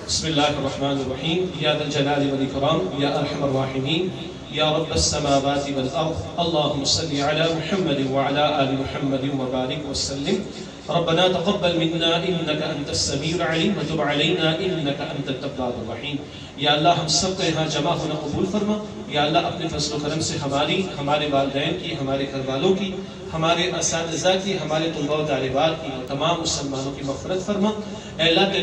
بسم اللہ الرحمن الرحیم. یا ذا الجلال والاکرام یا ارحم الراحمین یا رب السماوات والارض اللهم صل على محمد وعلى آل محمد وبارك وسلم. ربنا تقبل منا انك انت السميع العليم وتب علينا انك انت التواب الرحيم. یا اللہ ہم سب کا یہاں جمع ہونا قبول فرما. یا اللہ اپنے فضل و کرم سے ہمارے والدین کی، ہمارے گھر والوں کی، ہمارے اساتذہ کی، ہمارے طلباء و طالبات کی، اور تمام مسلمانوں کی مغفرت فرما. اے اللہ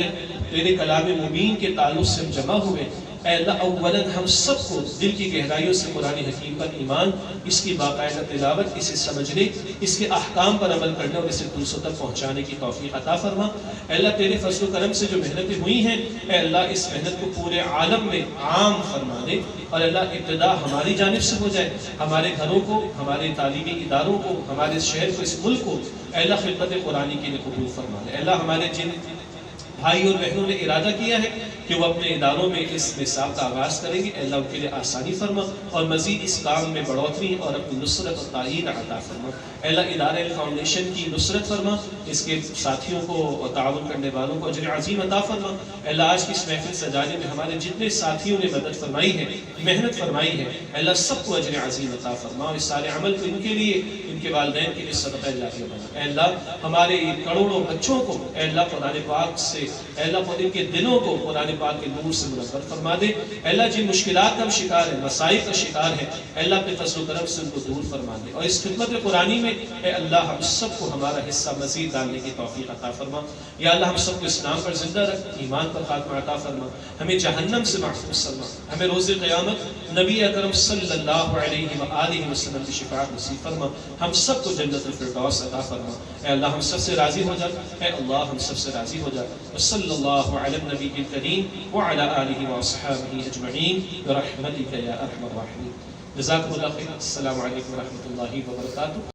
تیرے کلام مبین کے تعلق سے ہم جمع ہوئے. اے اللہ اولاً ہم سب کو دل کی گہرائیوں سے قرآن حکیم پر ایمان، اس کی باقاعدہ تلاوت، اسے سمجھنے، اس کے احکام پر عمل کرنے اور اسے دوسروں تک پہنچانے کی توفیق عطا فرما. اے اللہ تیرے فضل و کرم سے جو محنتیں ہوئی ہیں، اے اللہ اس محنت کو پورے عالم میں عام فرما دے. اور اللہ ابتدا ہماری جانب سے ہو جائے، ہمارے گھروں کو، ہمارے تعلیمی اداروں کو، ہمارے شہر کو، اس ملک کو اے اللہ خدمت قرآنی کے لیے قبول فرما دے. اے اللہ ہمارے جن بھائی اور بہنوں نے ارادہ کیا ہے کہ وہ اپنے اداروں میں اس نصاب کا آغاز کریں گے، اے اللہ ان کے لیے آسانی فرما اور مزید اس کام میں بڑھوتری اور اپنی نصرت اور تائید عطا فرما. اے اللہ ادارہ فاؤنڈیشن کی نصرت فرما، اس کے ساتھیوں کو اور تعاون کرنے والوں کو اجر عظیم عطا فرما. اے اللہ آج کی اس محفل سجانے میں ہمارے جتنے ساتھیوں نے مدد فرمائی ہے، محنت فرمائی ہے، اے اللہ سب کو اجر عظیم عطا فرما. اور اس سارے عمل کو ان کے لیے، ان کے والدین کے لیے صدقہ جاریہ بنا. اے اللہ ہمارے کروڑوں بچوں کو اے اللہ قرآن پاک سے، اے اللہ ان کے دلوں کو قرآن پاک کے نور سے منور فرما دے. اے اللہ جن مشکلات کا شکار ہے، مسائل کا شکار ہے، اے اللہ اپنے فضل و کرم سے ان کو دور فرما دے. اور اس خدمت قرآنی میں اے اللہ ہم سب کو ہمارا حصہ مزید ڈالنے کی توفیق عطا فرما. یا اللہ ہم سب کو اسلام پر زندہ رکھ، ایمان پر خاتمہ عطا فرما، ہمیں جہنم سے محفوظ فرما، ہمیں روز قیامت نبی اکرم صلی اللہ علیہ وآلہ وسلم کی شفاعت نصیب فرما، ہم سب کو جنت الفردوس عطا فرما. اے اللہ ہم سب سے راضی ہو جا، اے اللہ ہم سب سے راضی ہو جا. وصلی اللہ علی النبی الکریم وعلی آلہ واصحابہ اجمعین برحمتک یا ارحم الراحمین. جزاکم اللہ خیر. السلام علیکم ورحمۃ اللہ وبرکاتہ.